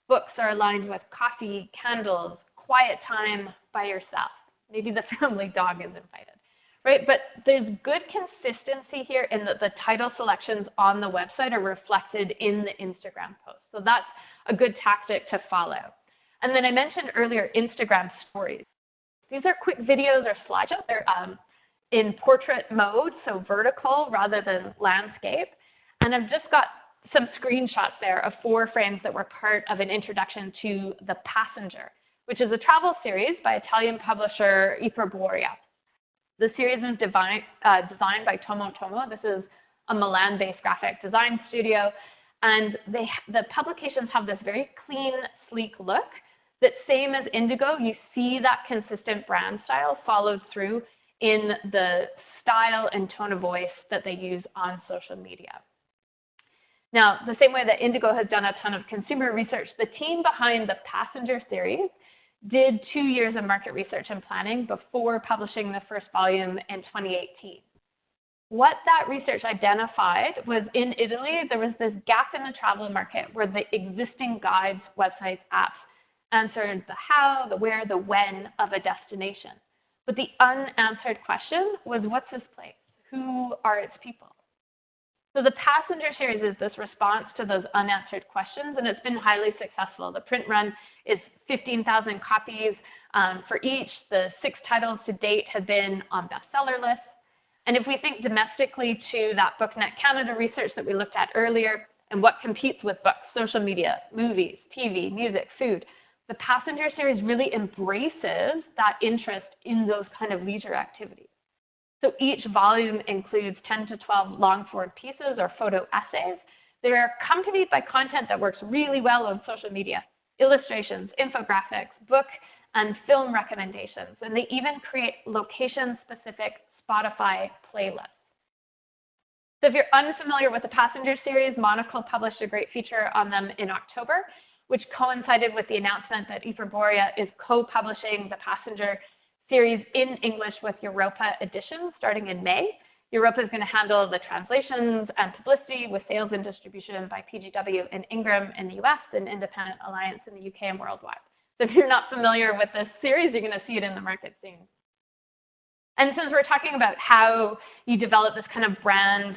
Books are aligned with coffee, candles, quiet time by yourself. Maybe the family dog is invited, right? But there's good consistency here in that the title selections on the website are reflected in the Instagram post. So that's a good tactic to follow. And then I mentioned earlier Instagram stories. These are quick videos or slideshows. They're in portrait mode, so vertical rather than landscape. And I've just got some screenshots there of 4 frames that were part of an introduction to The Passenger, which is a travel series by Italian publisher Iperborea. The series is designed by Tomo Tomo. This is a Milan-based graphic design studio. And the publications have this very clean, sleek look that, same as Indigo, you see that consistent brand style followed through in the style and tone of voice that they use on social media. Now, the same way that Indigo has done a ton of consumer research, the team behind the Passenger series did 2 years of market research and planning before publishing the first volume in 2018. What that research identified was in Italy, there was this gap in the travel market where the existing guides, websites, apps answered the how, the where, the when of a destination. But the unanswered question was, what's this place? Who are its people? So the Passenger series is this response to those unanswered questions, and it's been highly successful. The print run is 15,000 copies for each. The 6 titles to date have been on bestseller lists. And if we think domestically to that BookNet Canada research that we looked at earlier, and what competes with books, social media, movies, TV, music, food, the Passenger series really embraces that interest in those kind of leisure activities. So each volume includes 10 to 12 long-form pieces or photo essays. They're accompanied by content that works really well on social media, illustrations, infographics, book and film recommendations, and they even create location-specific Spotify playlists. So if you're unfamiliar with the Passenger series, Monocle published a great feature on them in October, which coincided with the announcement that Hyperborea is co-publishing the Passenger series in English with Europa Edition starting in May. Europa is going to handle the translations and publicity with sales and distribution by PGW and Ingram in the US and Independent Alliance in the UK and worldwide. So if you're not familiar with this series, you're going to see it in the market soon. And since we're talking about how you develop this kind of brand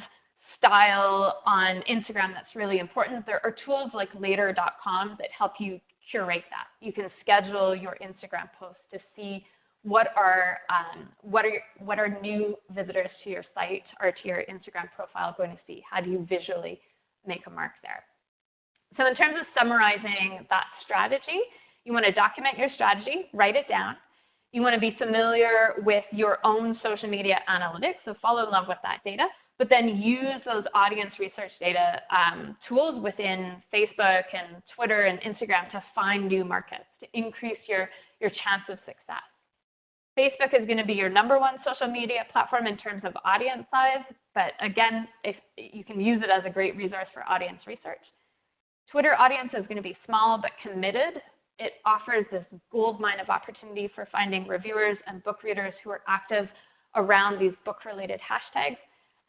style on Instagram that's really important, there are tools like later.com that help you curate that. You can schedule your Instagram posts to see what are new visitors to your site or to your Instagram profile going to see? How do you visually make a mark there? So in terms of summarizing that strategy, you want to document your strategy, write it down. You want to be familiar with your own social media analytics, so fall in love with that data, but then use those audience research data tools within Facebook and Twitter and Instagram to find new markets, to increase your chance of success. Facebook is going to be your #1 social media platform in terms of audience size, but again, if you can use it as a great resource for audience research. Twitter audience is going to be small but committed. It offers this goldmine of opportunity for finding reviewers and book readers who are active around these book-related hashtags.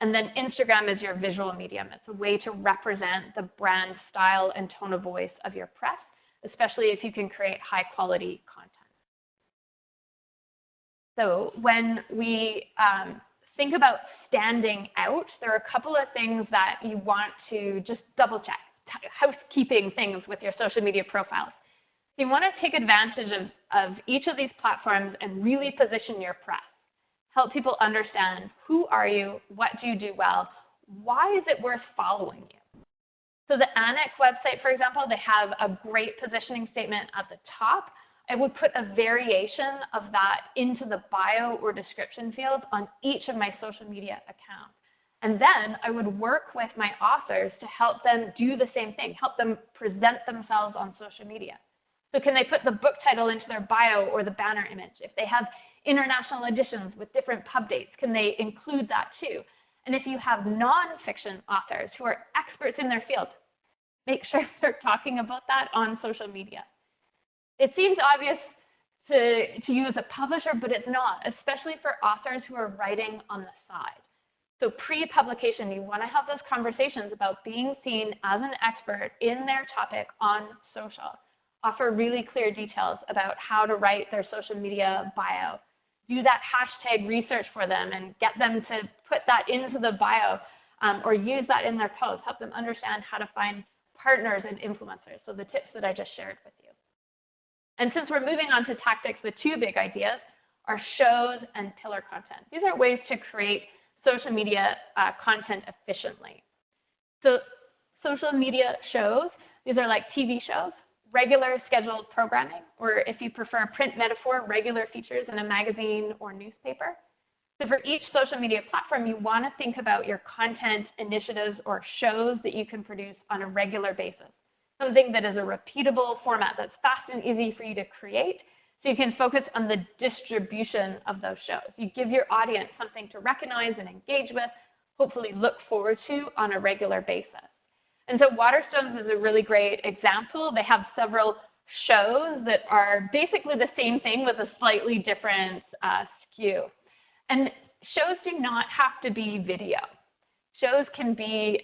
And then Instagram is your visual medium. It's a way to represent the brand style and tone of voice of your press, especially if you can create high-quality content. So when we think about standing out, there are a couple of things that you want to just double check, housekeeping things with your social media profiles. So you want to take advantage of each of these platforms and really position your press. Help people understand who are you, what do you do well, why is it worth following you? So the Annex website, for example, they have a great positioning statement at the top. I would put a variation of that into the bio or description field on each of my social media accounts. And then I would work with my authors to help them do the same thing, help them present themselves on social media. So can they put the book title into their bio or the banner image? If they have international editions with different pub dates, can they include that too? And if you have nonfiction authors who are experts in their field, make sure they're talking about that on social media. It seems obvious to you as a publisher, but it's not, especially for authors who are writing on the side. So pre-publication, you want to have those conversations about being seen as an expert in their topic on social. Offer really clear details about how to write their social media bio. Do that hashtag research for them and get them to put that into the bio or use that in their posts. Help them understand how to find partners and influencers. So the tips that I just shared with you. And since we're moving on to tactics, the 2 big ideas are shows and pillar content. These are ways to create social media content efficiently. So social media shows, these are like TV shows, regular scheduled programming, or if you prefer a print metaphor, regular features in a magazine or newspaper. So for each social media platform, you want to think about your content initiatives or shows that you can produce on a regular basis. Something that is a repeatable format that's fast and easy for you to create, so you can focus on the distribution of those shows. You give your audience something to recognize and engage with, hopefully look forward to on a regular basis. And so Waterstones is a really great example. They have several shows that are basically the same thing with a slightly different skew. And shows do not have to be video. Shows can be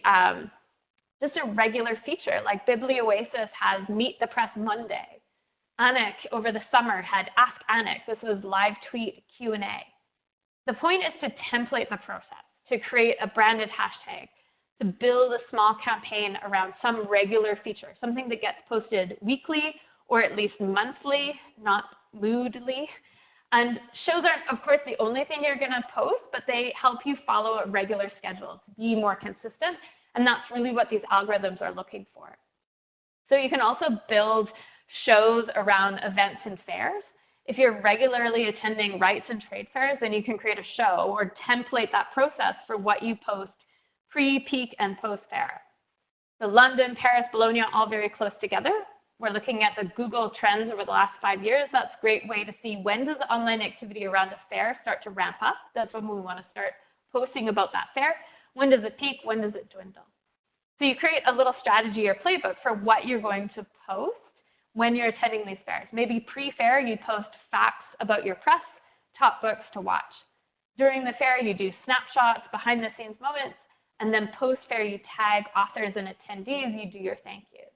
just a regular feature, like Biblioasis has Meet the Press Monday. Anik over the summer had Ask Anik. This was live tweet Q&A. The point is to template the process, to create a branded hashtag, to build a small campaign around some regular feature, something that gets posted weekly or at least monthly, not moodly. And shows aren't, of course, the only thing you're going to post, but they help you follow a regular schedule to be more consistent. And that's really what these algorithms are looking for. So you can also build shows around events and fairs. If you're regularly attending rights and trade fairs, then you can create a show or template that process for what you post pre, peak, and post-fair. So London, Paris, Bologna, all very close together. We're looking at the Google trends over the last 5 years. That's a great way to see when does online activity around a fair start to ramp up. That's when we want to start posting about that fair. When does it peak? When does it dwindle? So you create a little strategy or playbook for what you're going to post when you're attending these fairs. Maybe pre-fair, you post facts about your press, top books to watch. During the fair, you do snapshots, behind-the-scenes moments, and then post-fair, you tag authors and attendees, you do your thank yous.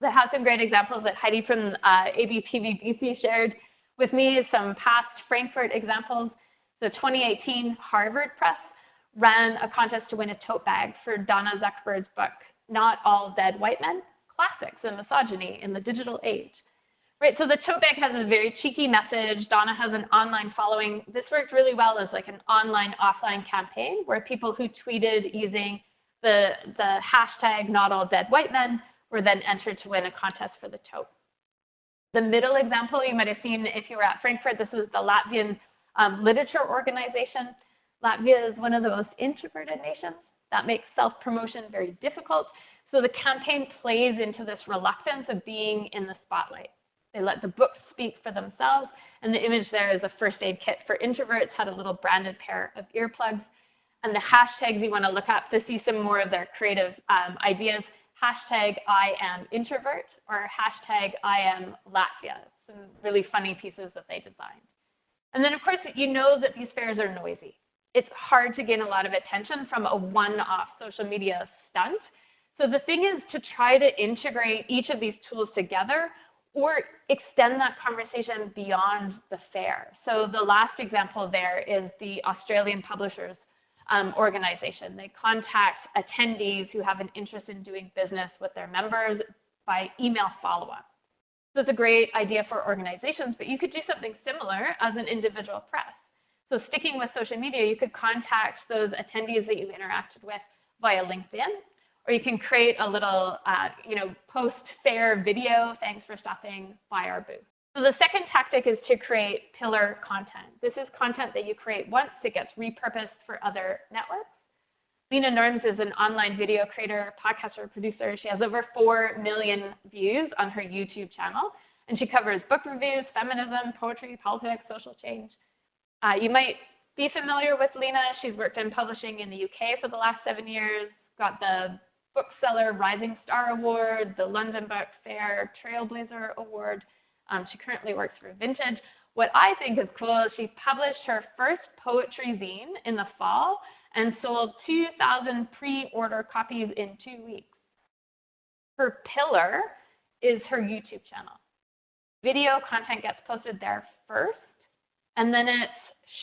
I have some great examples that Heidi from ABPVBC shared with me, some past Frankfurt examples. So 2018, Harvard Press ran a contest to win a tote bag for Donna Zuckerberg's book, Not All Dead White Men, Classics and Misogyny in the Digital Age. Right, so the tote bag has a very cheeky message. Donna has an online following. This worked really well as like an online-offline campaign where people who tweeted using the hashtag Not All Dead White Men were then entered to win a contest for the tote. The middle example you might have seen if you were at Frankfurt, this is the Latvian literature organization. Latvia is one of the most introverted nations. That makes self-promotion very difficult. So the campaign plays into this reluctance of being in the spotlight. They let the books speak for themselves. And the image there is a first aid kit for introverts, had a little branded pair of earplugs. And the hashtags you want to look up to see some more of their creative ideas, hashtag I am introvert or hashtag I am Latvia. Some really funny pieces that they designed. And then, of course, you know that these fairs are noisy. It's hard to gain a lot of attention from a one-off social media stunt. So the thing is to try to integrate each of these tools together or extend that conversation beyond the fair. So the last example there is the Australian Publishers organization. They contact attendees who have an interest in doing business with their members by email follow-up. So it's a great idea for organizations, but you could do something similar as an individual press. So sticking with social media, you could contact those attendees that you interacted with via LinkedIn, or you can create a little post-fair video, thanks for stopping by our booth. So the second tactic is to create pillar content. This is content that you create once, it gets repurposed for other networks. Lena Norms is an online video creator, podcaster, producer. She has over 4 million views on her YouTube channel, and she covers book reviews, feminism, poetry, politics, social change. You might be familiar with Lena. She's worked in publishing in the UK for the last 7 years, got the Bookseller Rising Star Award, the London Book Fair Trailblazer Award. She currently works for Vintage. What I think is cool is she published her first poetry zine in the fall and sold 2,000 pre-order copies in 2 weeks. Her pillar is her YouTube channel. Video content gets posted there first, and then it's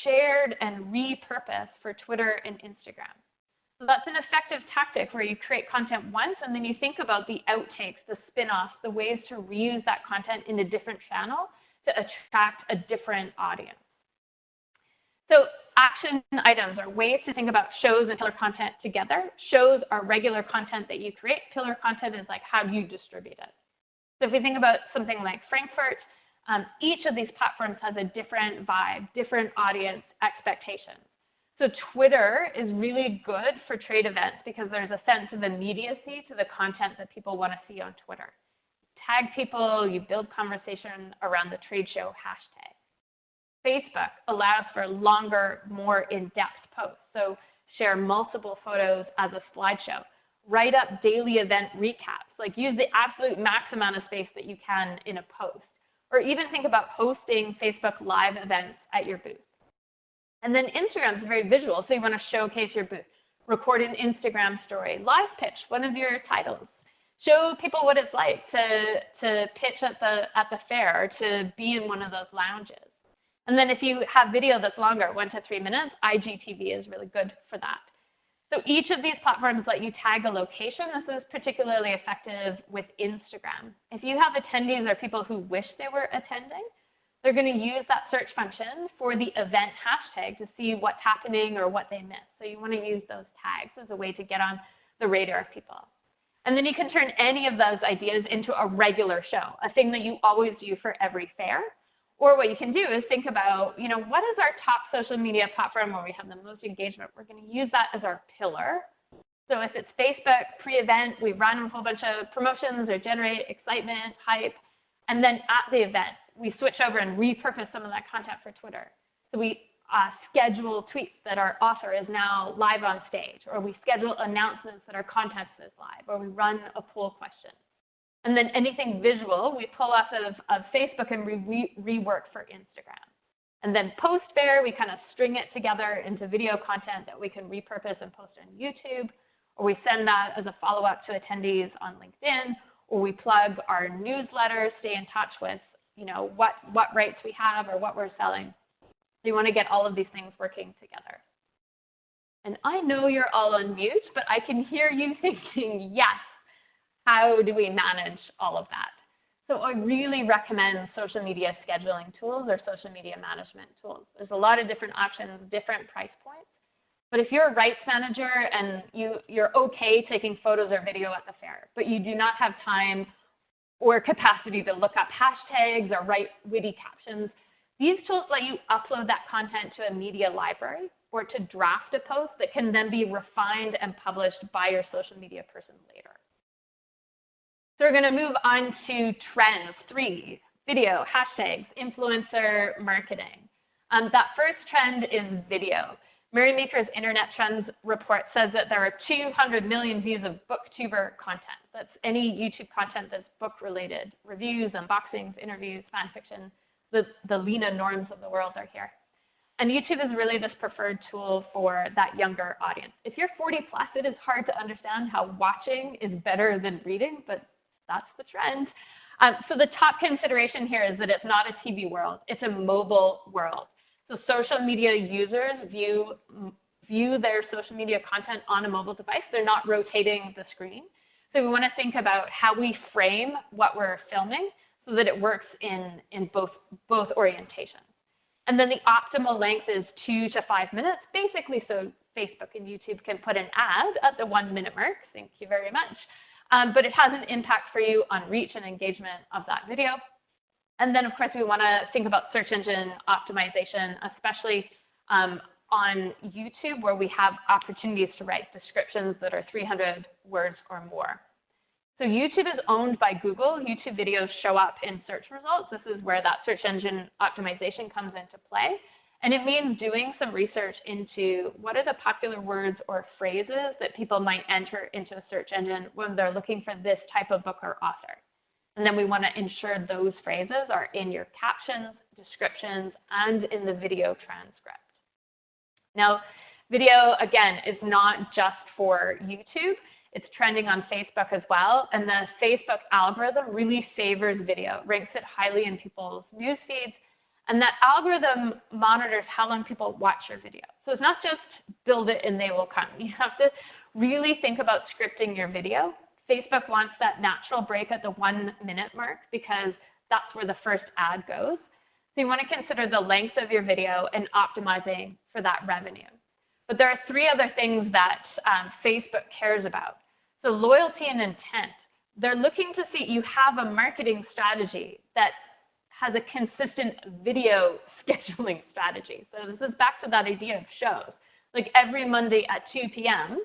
shared and repurposed for Twitter and Instagram. So that's an effective tactic where you create content once, and then you think about the outtakes, the spin-offs, the ways to reuse that content in a different channel to attract a different audience. So action items are ways to think about shows and pillar content together. Shows are regular content that you create. Pillar content is like, how do you distribute it? So if we think about something like Frankfurt, each of these platforms has a different vibe, different audience expectations. So Twitter is really good for trade events because there's a sense of immediacy to the content that people want to see on Twitter. Tag people, you build conversation around the trade show hashtag. Facebook allows for longer, more in-depth posts. So share multiple photos as a slideshow. Write up daily event recaps. Like use the absolute max amount of space that you can in a post. Or even think about hosting Facebook Live events at your booth. And then Instagram is very visual, so you want to showcase your booth. Record an Instagram story. Live pitch one of your titles. Show people what it's like to pitch at the fair or to be in one of those lounges. And then if you have video that's longer, 1 to 3 minutes, IGTV is really good for that. So each of these platforms let you tag a location. This is particularly effective with Instagram. If you have attendees or people who wish they were attending, they're going to use that search function for the event hashtag to see what's happening or what they missed. So you want to use those tags as a way to get on the radar of people. And then you can turn any of those ideas into a regular show, a thing that you always do for every fair. Or what you can do is think about, what is our top social media platform where we have the most engagement? We're going to use that as our pillar. So if it's Facebook, pre-event, we run a whole bunch of promotions or generate excitement, hype. And then at the event, we switch over and repurpose some of that content for Twitter. So we schedule tweets that our author is now live on stage, or we schedule announcements that our content is live, or we run a poll question. And then anything visual, we pull off of Facebook and rework for Instagram. And then post-fair, we kind of string it together into video content that we can repurpose and post on YouTube, or we send that as a follow-up to attendees on LinkedIn, or we plug our newsletter, stay in touch with what rates we have or what we're selling. So you want to get all of these things working together. And I know you're all on mute, but I can hear you thinking, yes, how do we manage all of that? So I really recommend social media scheduling tools or social media management tools. There's a lot of different options, different price points. But if you're a rights manager and you're okay taking photos or video at the fair, but you do not have time or capacity to look up hashtags or write witty captions, these tools let you upload that content to a media library or to draft a post that can then be refined and published by your social media person later. So we're going to move on to trends 3, video, hashtags, influencer marketing. That first trend is video. Marymaker's Internet Trends report says that there are 200 million views of booktuber content. That's any YouTube content that's book-related. Reviews, unboxings, interviews, fan fiction. The Lena Norms of the world are here. And YouTube is really this preferred tool for that younger audience. If you're 40 plus, it is hard to understand how watching is better than reading, but that's the trend. So the top consideration here is that it's not a TV world, it's a mobile world. So social media users view their social media content on a mobile device. They're not rotating the screen. So we want to think about how we frame what we're filming so that it works in both orientations. And then the optimal length is 2 to 5 minutes, basically so Facebook and YouTube can put an ad at the 1 minute mark. Thank you very much. But it has an impact for you on reach and engagement of that video. And then, of course, we want to think about search engine optimization, especially on YouTube, where we have opportunities to write descriptions that are 300 words or more. So YouTube is owned by Google. YouTube videos show up in search results. This is where that search engine optimization comes into play. And it means doing some research into what are the popular words or phrases that people might enter into a search engine when they're looking for this type of book or author. And then we want to ensure those phrases are in your captions, descriptions, and in the video transcript. Now, video, again, is not just for YouTube. It's trending on Facebook as well. And the Facebook algorithm really favors video, ranks it highly in people's news feeds. And that algorithm monitors how long people watch your video. So it's not just build it and they will come. You have to really think about scripting your video. Facebook wants that natural break at the 1 minute mark because that's where the first ad goes. So you want to consider the length of your video and optimizing for that revenue. But there are 3 other things that Facebook cares about. So loyalty and intent. They're looking to see you have a marketing strategy that has a consistent video scheduling strategy. So this is back to that idea of shows. Like every Monday at 2 p.m.,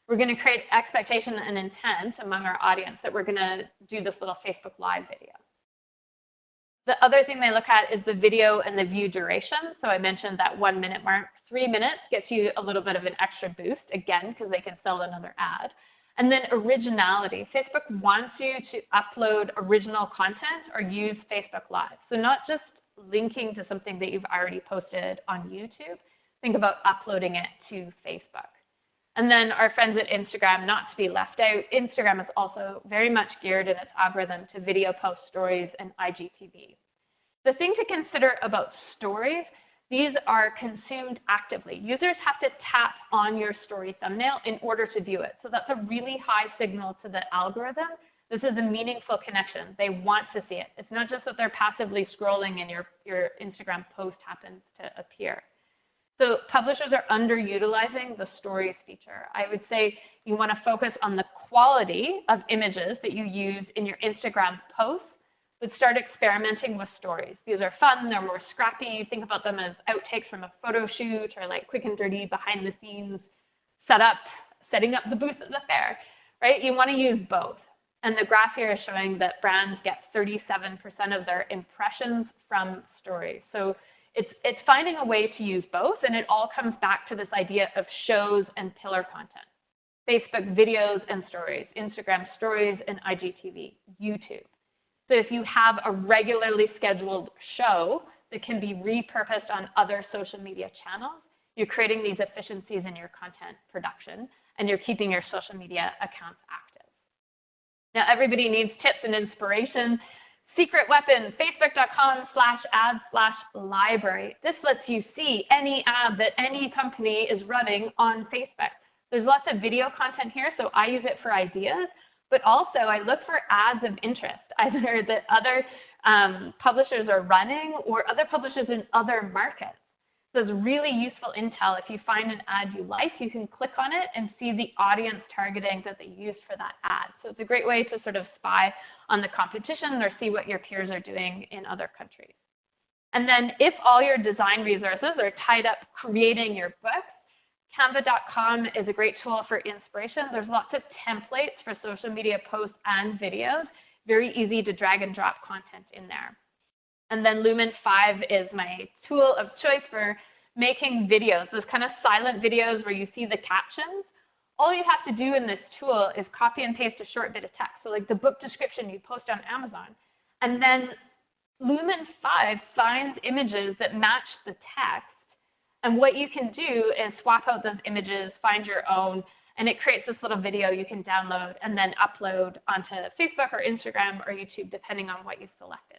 we're going to create expectation and intent among our audience that we're going to do this little Facebook Live video. The other thing they look at is the video and the view duration. So I mentioned that 1 minute mark. 3 minutes gets you a little bit of an extra boost, again, because they can sell another ad. And then originality. Facebook wants you to upload original content or use Facebook Live. So not just linking to something that you've already posted on YouTube. think about uploading it to Facebook. And then our friends at Instagram, not to be left out, Instagram is also very much geared in its algorithm to video post stories and IGTV. The thing to consider about stories, these are consumed actively. Users have to tap on your story thumbnail in order to view it. So that's a really high signal to the algorithm. This is a meaningful connection. They want to see it. It's not just that they're passively scrolling and your Instagram post happens to appear. So publishers are underutilizing the stories feature. I would say you want to focus on the quality of images that you use in your Instagram posts, but start experimenting with stories. These are fun, they're more scrappy. Think about them as outtakes from a photo shoot or like quick and dirty behind the scenes setting up the booth at the fair, right? You want to use both. And the graph here is showing that brands get 37% of their impressions from stories. So it's finding a way to use both, and it all comes back to this idea of shows and pillar content. Facebook videos and stories, Instagram stories and IGTV, YouTube. So if you have a regularly scheduled show that can be repurposed on other social media channels, you're creating these efficiencies in your content production, and you're keeping your social media accounts active. Now, everybody needs tips and inspiration. Secret weapon, facebook.com/ads/library. This lets you see any ad that any company is running on Facebook. There's lots of video content here, so I use it for ideas, but also I look for ads of interest, either that other publishers are running or other publishers in other markets. So it's really useful intel. If you find an ad you like, you can click on it and see the audience targeting that they used for that ad. So it's a great way to sort of spy on the competition or see what your peers are doing in other countries. And then if all your design resources are tied up creating your books, Canva.com is a great tool for inspiration. There's lots of templates for social media posts and videos. Very easy to drag and drop content in there. And then Lumen 5 is my tool of choice for making videos, those kind of silent videos where you see the captions. All you have to do in this tool is copy and paste a short bit of text. So like the book description you post on Amazon. And then Lumen 5 finds images that match the text. And what you can do is swap out those images, find your own, and it creates this little video you can download and then upload onto Facebook or Instagram or YouTube, depending on what you selected.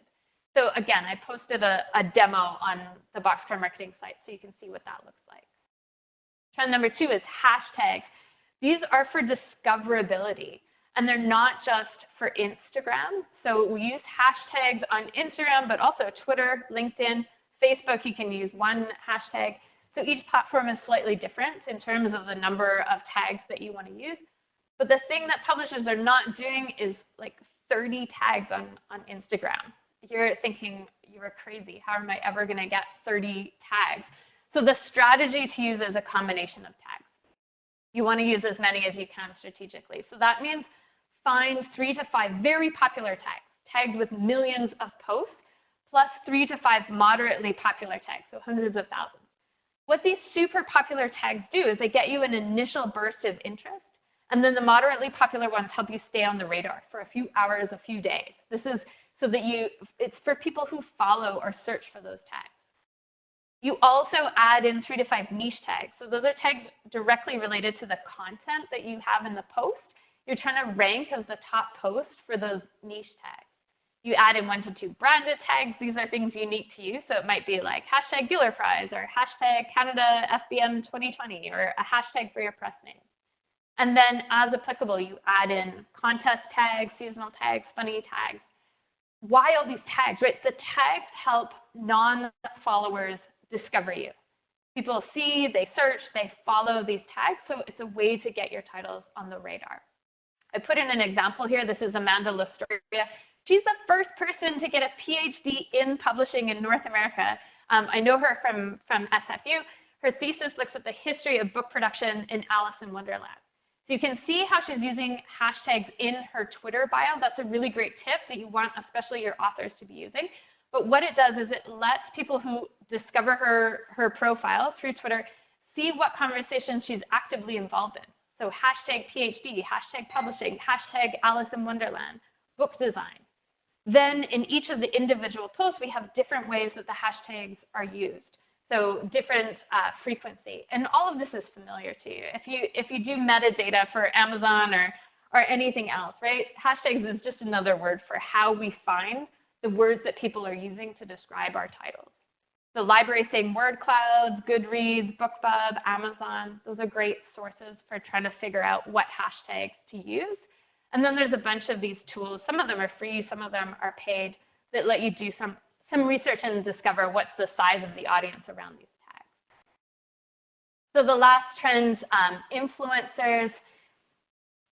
So again, I posted a demo on the Boxcar Marketing site so you can see what that looks like. Trend number 2 is hashtags. These are for discoverability, and they're not just for Instagram. So we use hashtags on Instagram, but also Twitter, LinkedIn, Facebook, you can use one hashtag. So each platform is slightly different in terms of the number of tags that you want to use. But the thing that publishers are not doing is like 30 tags on Instagram. You're thinking, you're crazy. How am I ever going to get 30 tags? So the strategy to use is a combination of tags. You want to use as many as you can strategically. So that means find 3 to 5 very popular tags, tagged with millions of posts, plus 3 to 5 moderately popular tags, so hundreds of thousands. What these super popular tags do is they get you an initial burst of interest, and then the moderately popular ones help you stay on the radar for a few hours, a few days. This is so that it's for people who follow or search for those tags. You also add in 3 to 5 niche tags. So those are tags directly related to the content that you have in the post. You're trying to rank as the top post for those niche tags. You add in 1 to 2 branded tags. These are things unique to you. So it might be like hashtag Bueller Prize or hashtag Canada FBM 2020 or a hashtag for your press name. And then as applicable, you add in contest tags, seasonal tags, funny tags. Why all these tags, right? The tags help non-followers discover you. People see, they search, they follow these tags, so it's a way to get your titles on the radar. I put in an example here. This is Amanda Lastoria. She's the first person to get a PhD in publishing in North America. I know her from SFU. Her thesis looks at the history of book production in Alice in Wonderland. So you can see how she's using hashtags in her Twitter bio. That's a really great tip that you want especially your authors to be using. But what it does is it lets people who discover her profile through Twitter see what conversations she's actively involved in. So hashtag PhD, hashtag publishing, hashtag Alice in Wonderland, book design. Then in each of the individual posts, we have different ways that the hashtags are used. So different frequency. And all of this is familiar to you. If you do metadata for Amazon or anything else, right? Hashtags is just another word for how we find the words that people are using to describe our titles. The library saying word clouds, Goodreads, BookBub, Amazon, those are great sources for trying to figure out what hashtags to use. And then there's a bunch of these tools. Some of them are free, some of them are paid, that let you do some research and discover what's the size of the audience around these tags. So the last trend, influencers,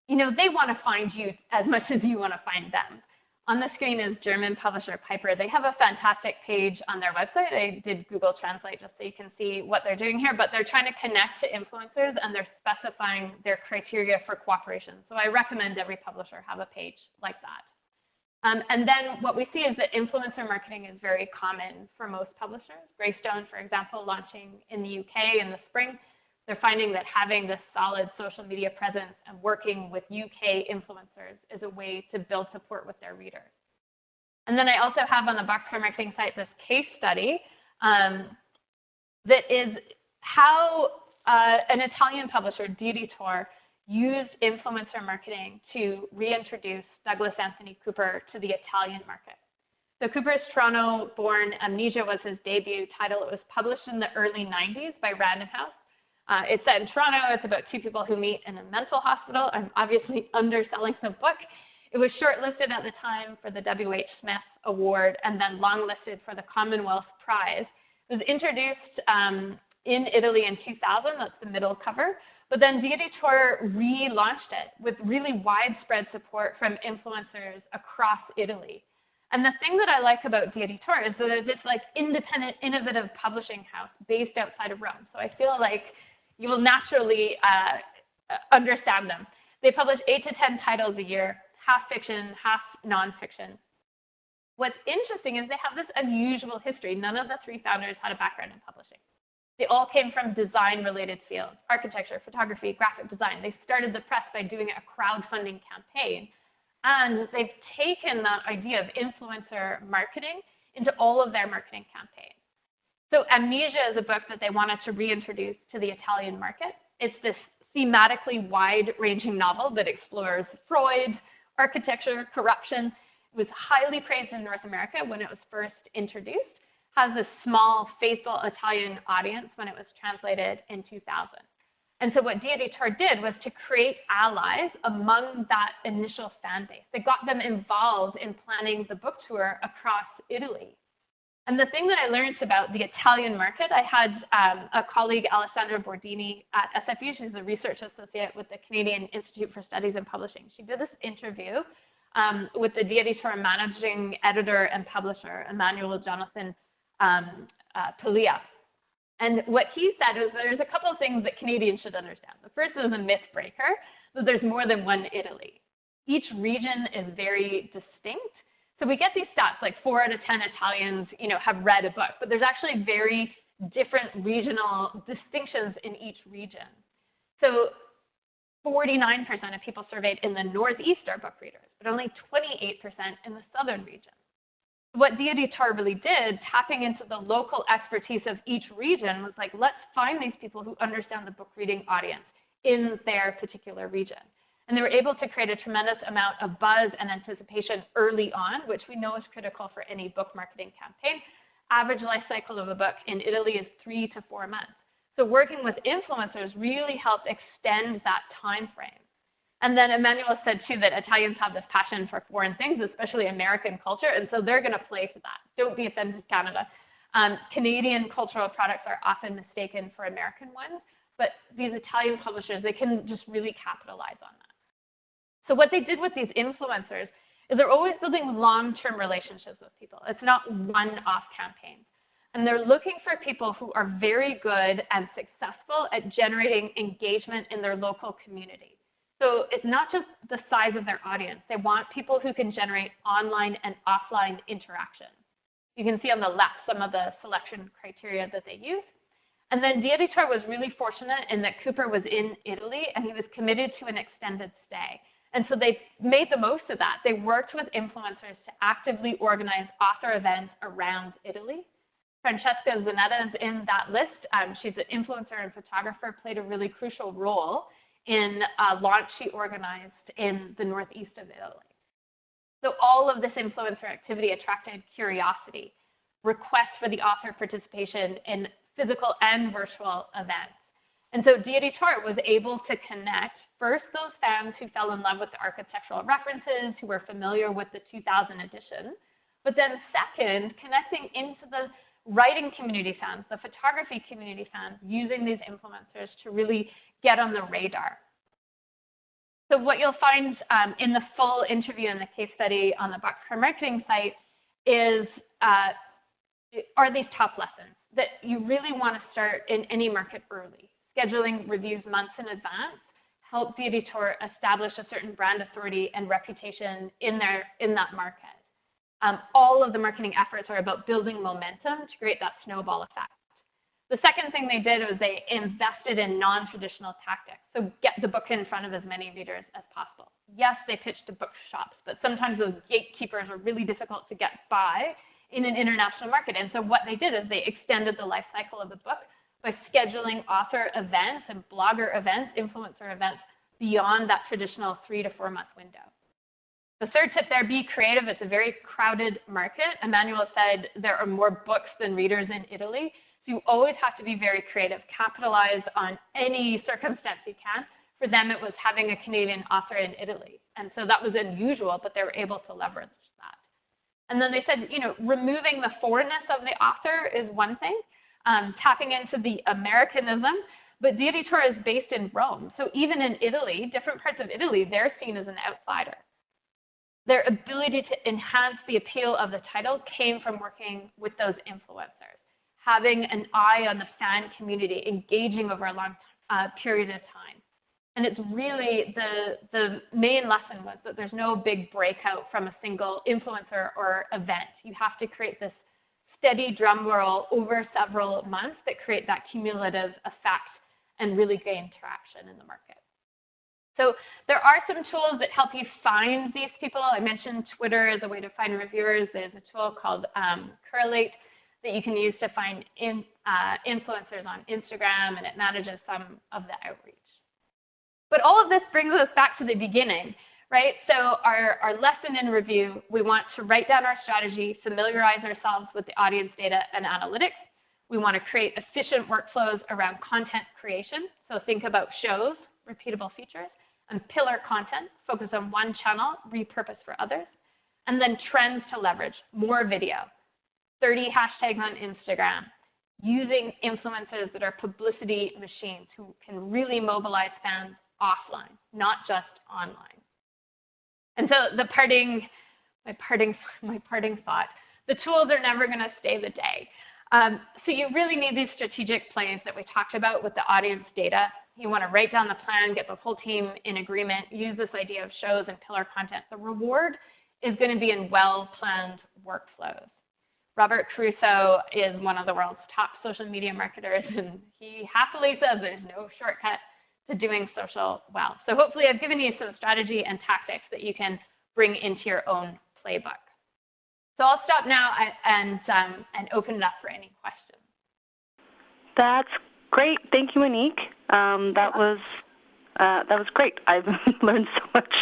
you know, they want to find you as much as you want to find them. On the screen is German publisher Piper. They have a fantastic page on their website. I did Google Translate just so you can see what they're doing here, but they're trying to connect to influencers and they're specifying their criteria for cooperation. So I recommend every publisher have a page like that. And then what we see is that influencer marketing is very common for most publishers. Greystone, for example, launching in the UK in the spring. They're finding that having this solid social media presence and working with UK influencers is a way to build support with their readers. And then I also have on the Boxcar Marketing site this case study that is how an Italian publisher, Dieditor, used influencer marketing to reintroduce Douglas Anthony Cooper to the Italian market. So Cooper is Toronto-born. Amnesia was his debut title. It was published in the early 90s by Random House. It's set in Toronto. It's about two people who meet in a mental hospital. I'm obviously underselling the book. It was shortlisted at the time for the W.H. Smith Award and then longlisted for the Commonwealth Prize. It was introduced in Italy in 2000. That's the middle cover. But then Dieditor relaunched it with really widespread support from influencers across Italy. And the thing that I like about Dieditor is that it's this like independent, innovative publishing house based outside of Rome. So I feel like you will naturally understand them. They publish 8 to 10 titles a year, half fiction, half nonfiction. What's interesting is they have this unusual history. None of the three founders had a background in publishing. They all came from design-related fields, architecture, photography, graphic design. They started the press by doing a crowdfunding campaign. And they've taken that idea of influencer marketing into all of their marketing campaigns. So Amnesia is a book that they wanted to reintroduce to the Italian market. It's this thematically wide-ranging novel that explores Freud, architecture, corruption. It was highly praised in North America when it was first introduced, has a small, faithful Italian audience when it was translated in 2000. And so what Dieditor did was to create allies among that initial fan base. They got them involved in planning the book tour across Italy. And the thing that I learned about the Italian market, I had a colleague, Alessandra Bordini at SFU. She's a research associate with the Canadian Institute for Studies in Publishing. She did this interview with the Dieditor managing editor and publisher, Emmanuel Jonathan Paglia. And what he said is there's a couple of things that Canadians should understand. The first is a myth breaker, that there's more than one Italy. Each region is very distinct. So we get these stats, like 4 out of 10 Italians, have read a book, but there's actually very different regional distinctions in each region. So 49% of people surveyed in the Northeast are book readers, but only 28% in the Southern region. What Dieditor really did, tapping into the local expertise of each region, was like, let's find these people who understand the book reading audience in their particular region. And they were able to create a tremendous amount of buzz and anticipation early on, which we know is critical for any book marketing campaign. Average life cycle of a book in Italy is 3 to 4 months. So working with influencers really helped extend that time frame. And then Emmanuel said, too, that Italians have this passion for foreign things, especially American culture, and so they're going to play to that. Don't be offended, Canada. Canadian cultural products are often mistaken for American ones, but these Italian publishers, they can just really capitalize on that. So what they did with these influencers is they're always building long-term relationships with people. It's not one-off campaigns. And they're looking for people who are very good and successful at generating engagement in their local community. So it's not just the size of their audience. They want people who can generate online and offline interaction. You can see on the left some of the selection criteria that they use. And then Dieditor was really fortunate in that Cooper was in Italy and he was committed to an extended stay. And so they made the most of that. They worked with influencers to actively organize author events around Italy. Francesca Zanetta is in that list. She's an influencer and photographer, played a really crucial role in a launch she organized in the northeast of Italy. So all of this influencer activity attracted curiosity, requests for the author participation in physical and virtual events. And so Dieditore was able to connect first those fans who fell in love with the architectural references, who were familiar with the 2000 edition, but then second, connecting into the writing community fans, the photography community fans, using these influencers to really get on the radar. So what you'll find in the full interview and the case study on the Boxcar Marketing site is are these top lessons that you really want to start in any market early. Scheduling reviews months in advance helps the editor establish a certain brand authority and reputation in that market. All of the marketing efforts are about building momentum to create that snowball effect. The second thing they did was they invested in non-traditional tactics, so get the book in front of as many readers as possible. Yes, they pitched to bookshops, but sometimes those gatekeepers are really difficult to get by in an international market. And so what they did is they extended the life cycle of the book by scheduling author events and blogger events, influencer events, beyond that traditional 3 to 4 month window. The third tip there, be creative. It's a very crowded market. Emmanuel said there are more books than readers in Italy. So you always have to be very creative, capitalize on any circumstance you can. For them, it was having a Canadian author in Italy. And so that was unusual, but they were able to leverage that. And then they said, removing the foreignness of the author is one thing, tapping into the Americanism. But Dieditore is based in Rome. So even in Italy, different parts of Italy, they're seen as an outsider. Their ability to enhance the appeal of the title came from working with those influencers, having an eye on the fan community, engaging over a long period of time. And it's really the main lesson was that there's no big breakout from a single influencer or event. You have to create this steady drum roll over several months that create that cumulative effect and really gain traction in the market. So there are some tools that help you find these people. I mentioned Twitter as a way to find reviewers. There's a tool called Correlate that you can use to find influencers on Instagram, and it manages some of the outreach. But all of this brings us back to the beginning, right? So our lesson in review, we want to write down our strategy, familiarize ourselves with the audience data and analytics. We want to create efficient workflows around content creation. So think about shows, repeatable features, and pillar content, focus on one channel, repurpose for others. And then trends to leverage, more video, 30 hashtags on Instagram, using influencers that are publicity machines who can really mobilize fans offline, not just online. And so my parting thought, the tools are never going to stay the day. So you really need these strategic plays that we talked about with the audience data. You want to write down the plan, get the whole team in agreement, use this idea of shows and pillar content. The reward is going to be in well-planned workflows. Robert Caruso is one of the world's top social media marketers, and he happily says there's no shortcut to doing social well. So hopefully I've given you some strategy and tactics that you can bring into your own playbook. So I'll stop now and open it up for any questions.
That's great. Thank you, Monique. That was great. I've learned so much.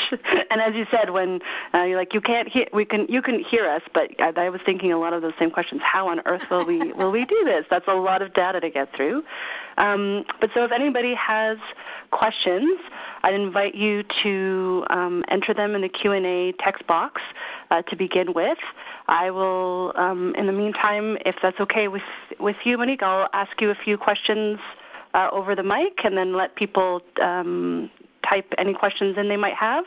And as you said, when you're like, you can't hear, you can hear us, but I was thinking a lot of those same questions. How on earth will we do this? That's a lot of data to get through. But so if anybody has questions, I'd invite you to enter them in the Q&A text box to begin with. I will, in the meantime, if that's okay with you, Monique, I'll ask you a few questions over the mic and then let people type any questions in they might have.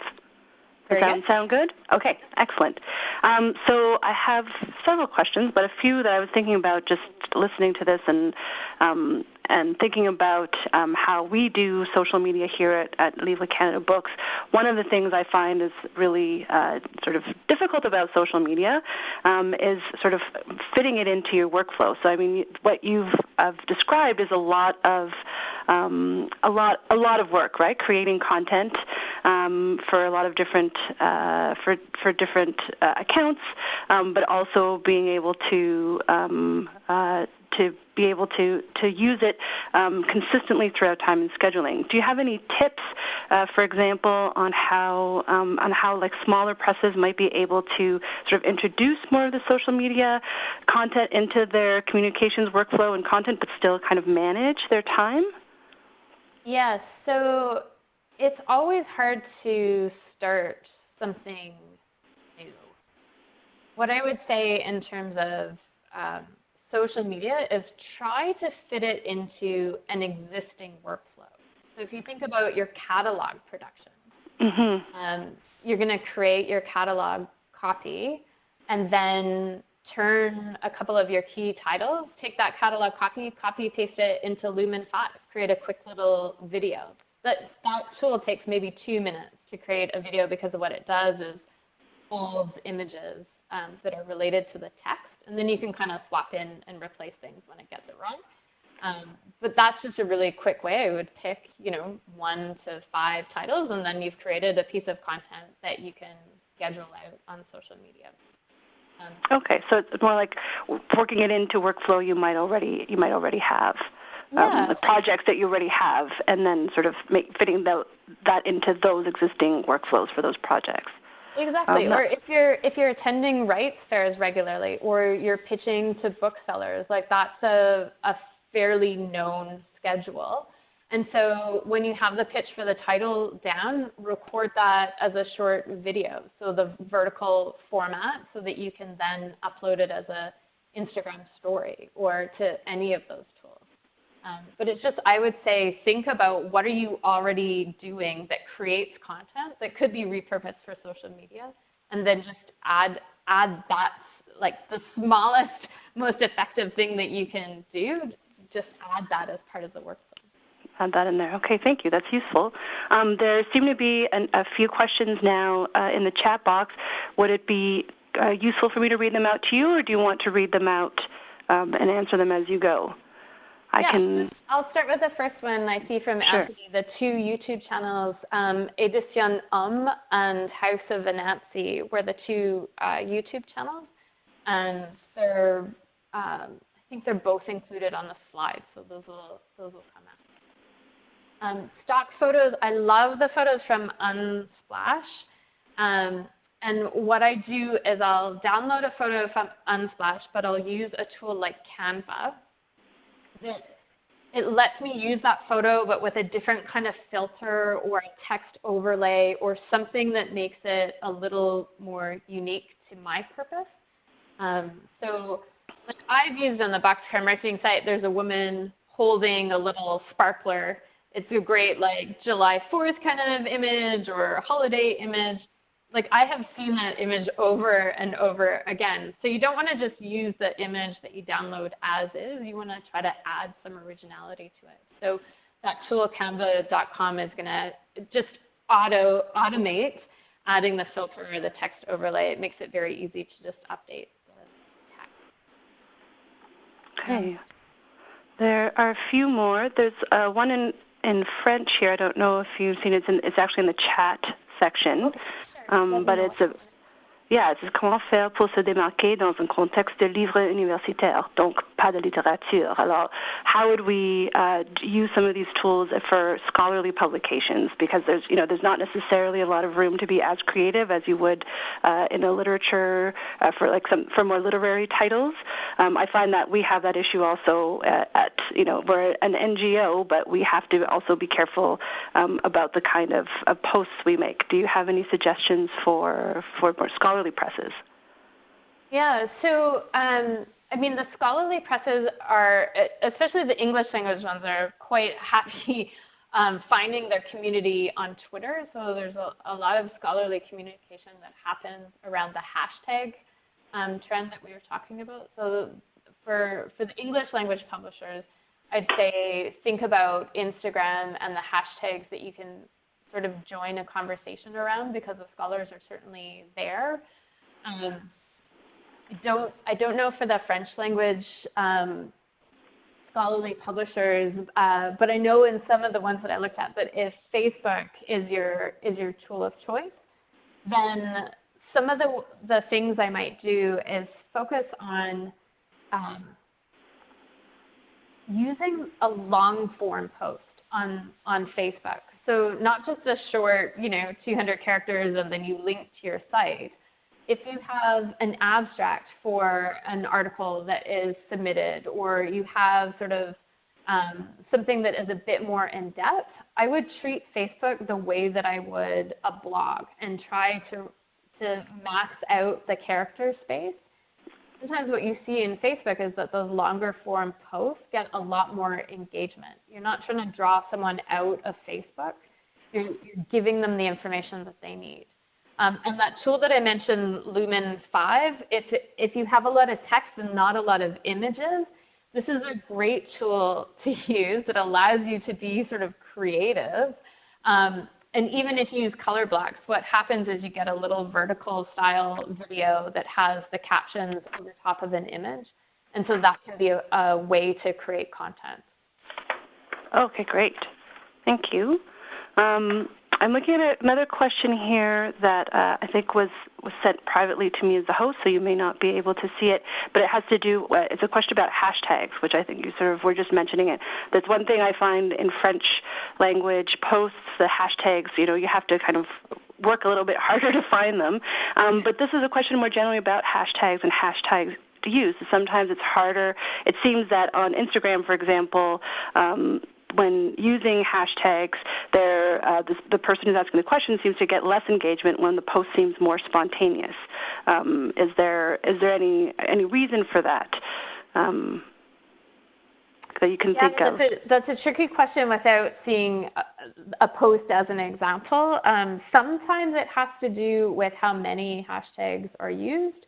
Does that sound good? Okay, excellent. So I have several questions, but a few that I was thinking about just listening to this and thinking about how we do social media here at Livre Canada Books. One of the things I find is really sort of difficult about social media is sort of fitting it into your workflow. So I mean, what you've described is a lot of work, right? Creating content for a lot of different for different accounts, but also being able to use it consistently throughout time and scheduling. Do you have any tips, for example, on how like smaller presses might be able to sort of introduce more of the social media content into their communications workflow and content, but still kind of manage their time?
Yes. So it's always hard to start something new. What I would say in terms of social media is try to fit it into an existing workflow. So if you think about your catalog production, you're going to create your catalog copy and then turn a couple of your key titles, take that catalog copy, paste it into Lumen 5, create a quick little video. That tool takes maybe 2 minutes to create a video because of what it does is folds images that are related to the text. And then you can kind of swap in and replace things when it gets it wrong. But that's just a really quick way. I would pick, 1 to 5 titles, and then you've created a piece of content that you can schedule out on social media.
Okay, so it's more like working it into workflow you might already have. The projects that you already have, and then sort of fitting that into those existing workflows for those projects.
Exactly. Or if you're attending rights fairs regularly, or you're pitching to booksellers, like that's a fairly known schedule. And so when you have the pitch for the title down, record that as a short video, so the vertical format, so that you can then upload it as a Instagram story or to any of those tools. But it's just, I would say, think about what are you already doing that creates content that could be repurposed for social media, and then just add that, like the smallest, most effective thing that you can do, just add that as part of the workflow.
Add that in there. Okay, thank you. That's useful. There seem to be a few questions now in the chat box. Would it be useful for me to read them out to you, or do you want to read them out and answer them as you go?
I'll start with the first one I see from Anthony, the 2 YouTube channels, Éditions Homme and House of Venanzi were the 2 YouTube channels, and they're, I think they're both included on the slide, so those will come out. Stock photos, I love the photos from Unsplash, and what I do is I'll download a photo from Unsplash, but I'll use a tool like Canva. It lets me use that photo, but with a different kind of filter or a text overlay or something that makes it a little more unique to my purpose. So like I've used on the Boxcar marketing site, there's a woman holding a little sparkler. It's a great like July 4th kind of image or a holiday image. Like I have seen that image over and over again. So you don't want to just use the image that you download as is. You want to try to add some originality to it. So that tool, canva.com, is going to just automate adding the filter or the text overlay. It makes it very easy to just update the text.
Okay. There are a few more. There's one in French here. I don't know if you've seen it. It's actually in the chat section.
Okay.
But it's comment faire pour se démarquer dans un contexte de livre universitaire, donc pas de littérature. Alors, how would we use some of these tools for scholarly publications? Because there's not necessarily a lot of room to be as creative as you would in a literature for more literary titles. I find that we have that issue also we're an NGO, but we have to also be careful about the kind of posts we make. Do you have any suggestions for more scholarly presses?
Yeah, so the scholarly presses are, especially the English language ones, are quite happy finding their community on Twitter. So there's a lot of scholarly communication that happens around the hashtag trend that we were talking about. So for the English language publishers, I'd say think about Instagram and the hashtags that you can sort of join a conversation around, because the scholars are certainly there. I don't know for the French language scholarly publishers, but I know in some of the ones that I looked at that if Facebook is your tool of choice, then some of the things I might do is focus on using a long form post on Facebook. So not just a short, 200 characters and then you link to your site. If you have an abstract for an article that is submitted, or you have sort of something that is a bit more in depth, I would treat Facebook the way that I would a blog and try to max out the character space. Sometimes what you see in Facebook is that those longer form posts get a lot more engagement. You're not trying to draw someone out of Facebook. You're giving them the information that they need. And that tool that I mentioned, Lumen 5, if you have a lot of text and not a lot of images, this is a great tool to use that allows you to be sort of creative. And even if you use color blocks, what happens is you get a little vertical style video that has the captions over top of an image. And so that can be a way to create content.
Okay, great. Thank you. I'm looking at another question here that I think was sent privately to me as the host, so you may not be able to see it, but it has to do, it's a question about hashtags, which I think you sort of were just mentioning it. That's one thing I find in French language posts, the hashtags, you have to kind of work a little bit harder to find them. But this is a question more generally about hashtags and hashtags use. Sometimes it's harder. It seems that on Instagram, for example, when using hashtags, the person who's asking the question seems to get less engagement when the post seems more spontaneous. Is there any reason for that that you can think of?
That's a tricky question without seeing a post as an example. Sometimes it has to do with how many hashtags are used.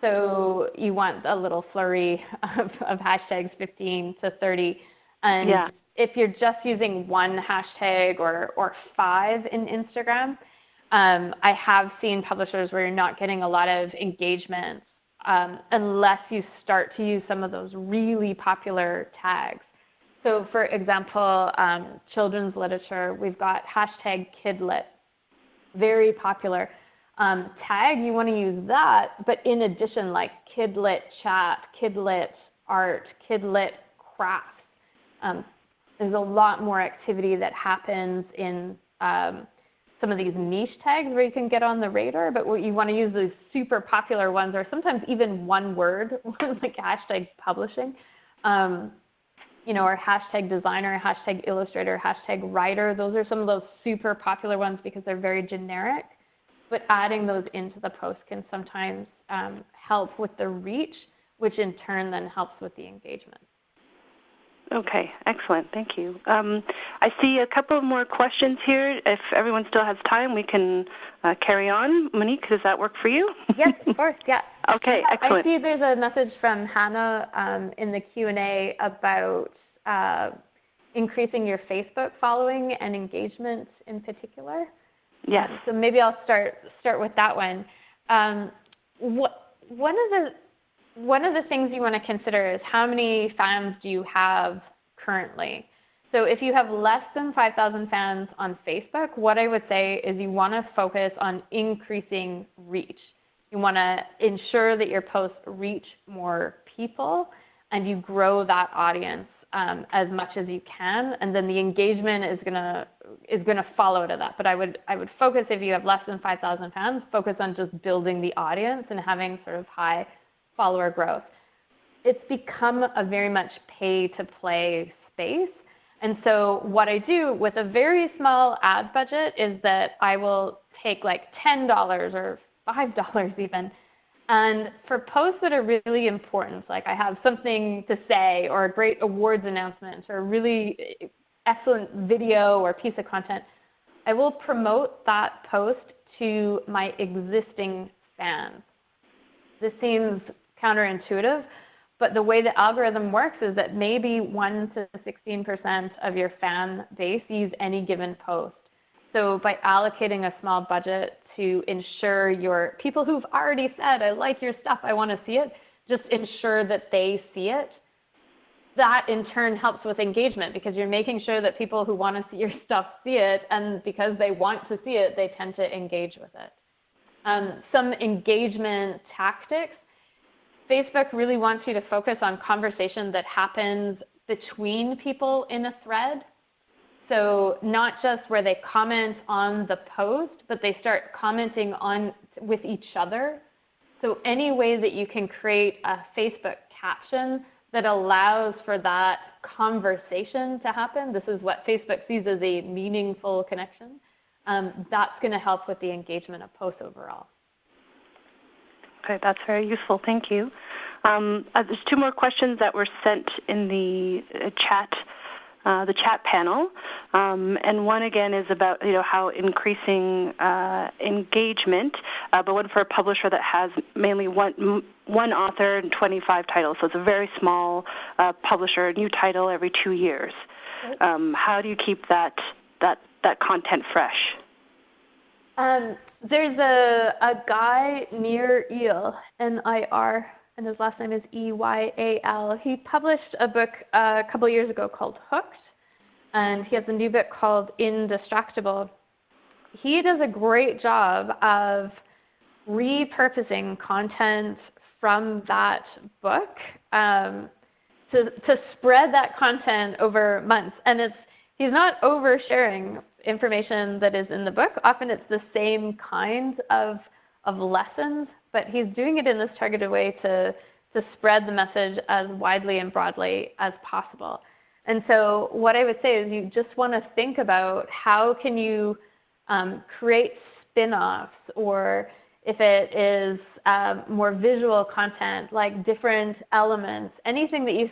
So you want a little flurry of hashtags, 15 to 30. And if you're just using one hashtag or 5 in Instagram, I have seen publishers where you're not getting a lot of engagement unless you start to use some of those really popular tags. So for example, children's literature, we've got hashtag kidlit, very popular. Tag, you want to use that, but in addition, like kidlit chat, kidlit art, kidlit crafts. There's a lot more activity that happens in some of these niche tags where you can get on the radar, but what you want to use those super popular ones, or sometimes even one word, like hashtag publishing, or hashtag designer, hashtag illustrator, hashtag writer. Those are some of those super popular ones because they're very generic, but adding those into the post can sometimes help with the reach, which in turn then helps with the engagement.
Okay, excellent. Thank you. I see a couple more questions here. If everyone still has time, we can carry on. Monique, does that work for you?
Yes, of course, yeah.
Okay, excellent.
I see there's a message from Hannah in the Q&A about increasing your Facebook following and engagement in particular.
Yes.
So maybe I'll start with that one. One of the things you want to consider is how many fans do you have currently? So if you have less than 5,000 fans on Facebook, what I would say is you want to focus on increasing reach. You want to ensure that your posts reach more people and you grow that audience as much as you can, and then the engagement is gonna follow to that. But I would focus, if you have less than 5,000 fans, focus on just building the audience and having sort of high follower growth. It's become a very much pay-to-play space. And so what I do with a very small ad budget is that I will take like $10 or $5 even. And for posts that are really important, like I have something to say or a great awards announcement or a really excellent video or piece of content, I will promote that post to my existing fans. This seems counterintuitive, but the way the algorithm works is that maybe 1 to 16% of your fan base use any given post. So by allocating a small budget to ensure your people who've already said, I like your stuff, I want to see it, just ensure that they see it, that in turn helps with engagement because you're making sure that people who want to see your stuff see it, and because they want to see it, they tend to engage with it. Some engagement tactics. Facebook really wants you to focus on conversation that happens between people in a thread. So not just where they comment on the post, but they start commenting on with each other. So any way that you can create a Facebook caption that allows for that conversation to happen, this is what Facebook sees as a meaningful connection, that's going to help with the engagement of posts overall.
Okay, that's very useful. Thank you. There's two more questions that were sent in the chat panel, and one again is about how increasing engagement, but one for a publisher that has mainly one author and 25 titles, so it's a very small publisher, a new title every 2 years. How do you keep that content fresh?
There's a guy near Eel, N-I-R, and his last name is E-Y-A-L. He published a book a couple years ago called Hooked, and he has a new book called Indistractable. He does a great job of repurposing content from that book to spread that content over months. And he's not oversharing information that is in the book. Often it's the same kind of lessons, but he's doing it in this targeted way to spread the message as widely and broadly as possible. And so what I would say is you just want to think about how can you create spin-offs, or if it is more visual content, like different elements, anything that you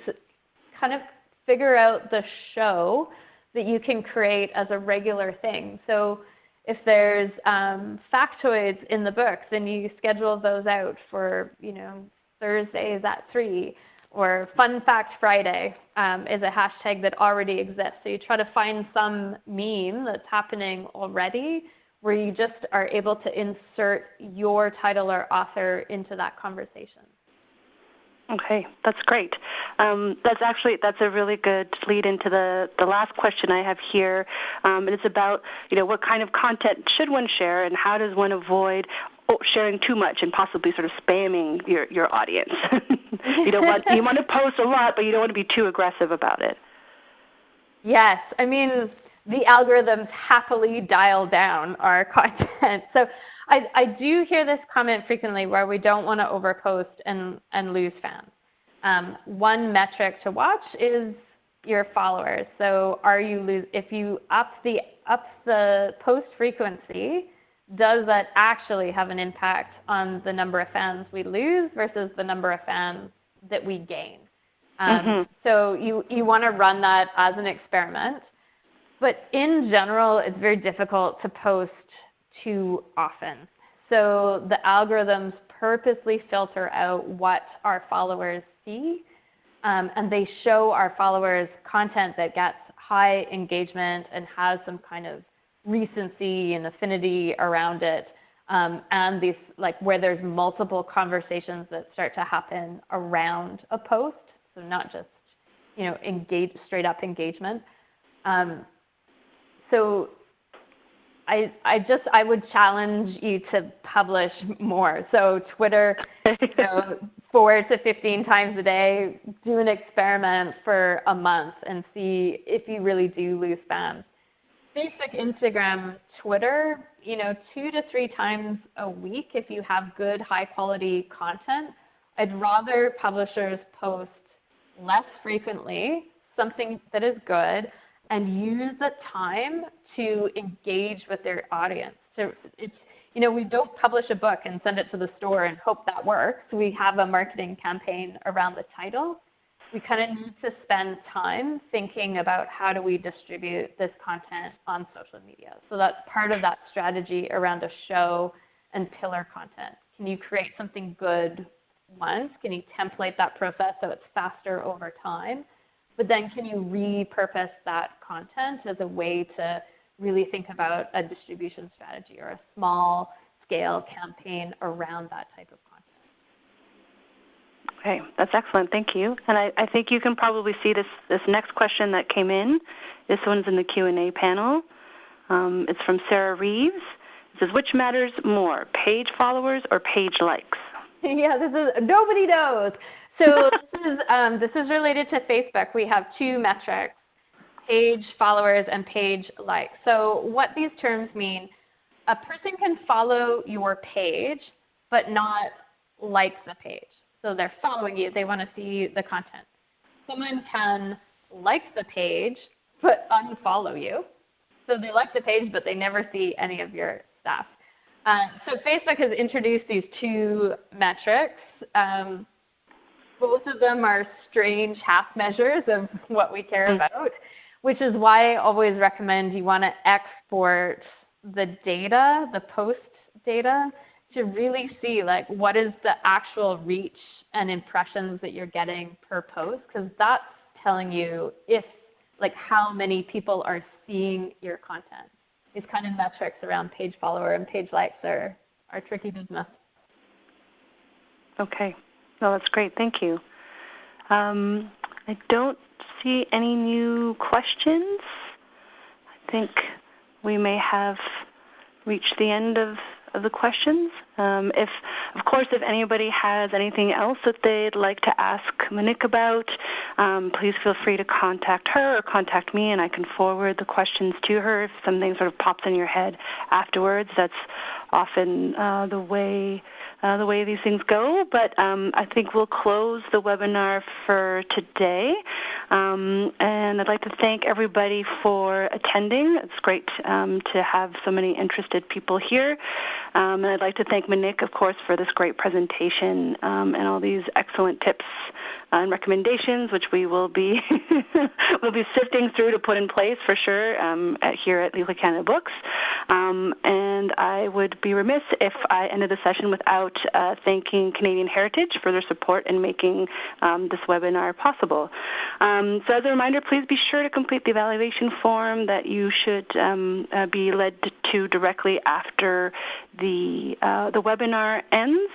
kind of figure out the show that you can create as a regular thing. So if there's factoids in the book, then you schedule those out for, Thursdays at 3, or Fun Fact Friday is a hashtag that already exists. So you try to find some meme that's happening already where you just are able to insert your title or author into that conversation.
Okay, that's great. That's a really good lead into the last question I have here, and it's about what kind of content should one share, and how does one avoid sharing too much and possibly sort of spamming your audience. You want to post a lot, but you don't want to be too aggressive about it. Yes, I mean the algorithms happily dial down our content. So I do hear this comment frequently where we don't want to overpost and lose fans. One metric to watch is your followers. So if you up the post frequency, does that actually have an impact on the number of fans we lose versus the number of fans that we gain? So you want to run that as an experiment. But in general, it's very difficult to post too often. So the algorithms purposely filter out what our followers see, and they show our followers content that gets high engagement and has some kind of recency and affinity around it, and these where there's multiple conversations that start to happen around a post. So not just straight up engagement. So I would challenge you to publish more. So Twitter, 4 to 15 times a day, do an experiment for a month and see if you really do lose fans. Facebook, Instagram, Twitter, 2 to 3 times a week if you have good, high quality content. I'd rather publishers post less frequently, something that is good, and use the time to engage with their audience. So we don't publish a book and send it to the store and hope that works. We have a marketing campaign around the title. We kind of need to spend time thinking about how do we distribute this content on social media. So that's part of that strategy around a show and pillar content. Can you create something good once? Can you template that process so it's faster over time? But then can you repurpose that content as a way to really think about a distribution strategy or a small scale campaign around that type of content? Okay, that's excellent. Thank you. And I think you can probably see this next question that came in. This one's in the Q&A panel. It's from Sarah Reeves. It says, which matters more, page followers or page likes?
Yeah, nobody knows. So this is related to Facebook. We have two metrics, page followers and page likes. So what these terms mean, a person can follow your page, but not like the page. So they're following you. They want to see the content. Someone can like the page, but unfollow you. So they like the page, but they never see any of your stuff. So Facebook has introduced these two metrics. Both of them are strange half measures of what we care about, which is why I always recommend you want to export the data, the post data, to really see like what is the actual reach and impressions that you're getting per post, because that's telling you if like how many people are seeing your content. These kind of metrics around page follower and page likes are tricky business.
Okay. No, that's great. Thank you. I don't see any new questions. I think we may have reached the end of the questions. If anybody has anything else that they'd like to ask Monique about, please feel free to contact her or contact me, and I can forward the questions to her if something sort of pops in your head afterwards. That's often the way these things go. But I think we'll close the webinar for today. And I'd like to thank everybody for attending. It's great to have so many interested people here. And I'd like to thank Monique, of course, for this great presentation and all these excellent tips and recommendations, which we will be we'll be sifting through to put in place for sure here at Legal Canada Books. And I would be remiss if I ended the session without thanking Canadian Heritage for their support in making this webinar possible. So as a reminder, please be sure to complete the evaluation form that you should be led to directly after the webinar ends.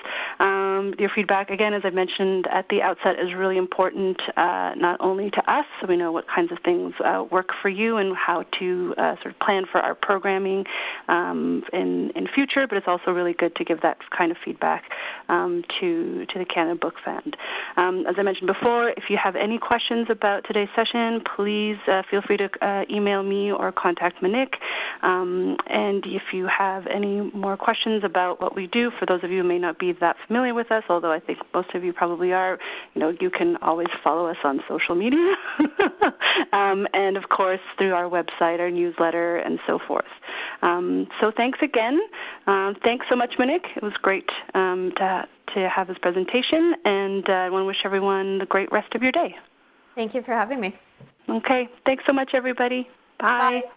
Your feedback, again, as I mentioned at the outset, is really important not only to us, so we know what kinds of things work for you and how to sort of plan for our programming in future, but it's also really good to give that kind of feedback to the Canada Book Fund. As I mentioned before, if you have any questions about today's session, please feel free to email me or contact Monique. And if you have any more questions about what we do, for those of you who may not be that familiar with us, although I think most of you probably are, you can always follow us on social media. And of course, through our website, our newsletter, and so forth. So thanks again. Thanks so much, Monique. It was great to have this presentation, and I want to wish everyone a great rest of your day.
Thank you for having me.
Okay. Thanks so much, everybody. Bye.
Bye.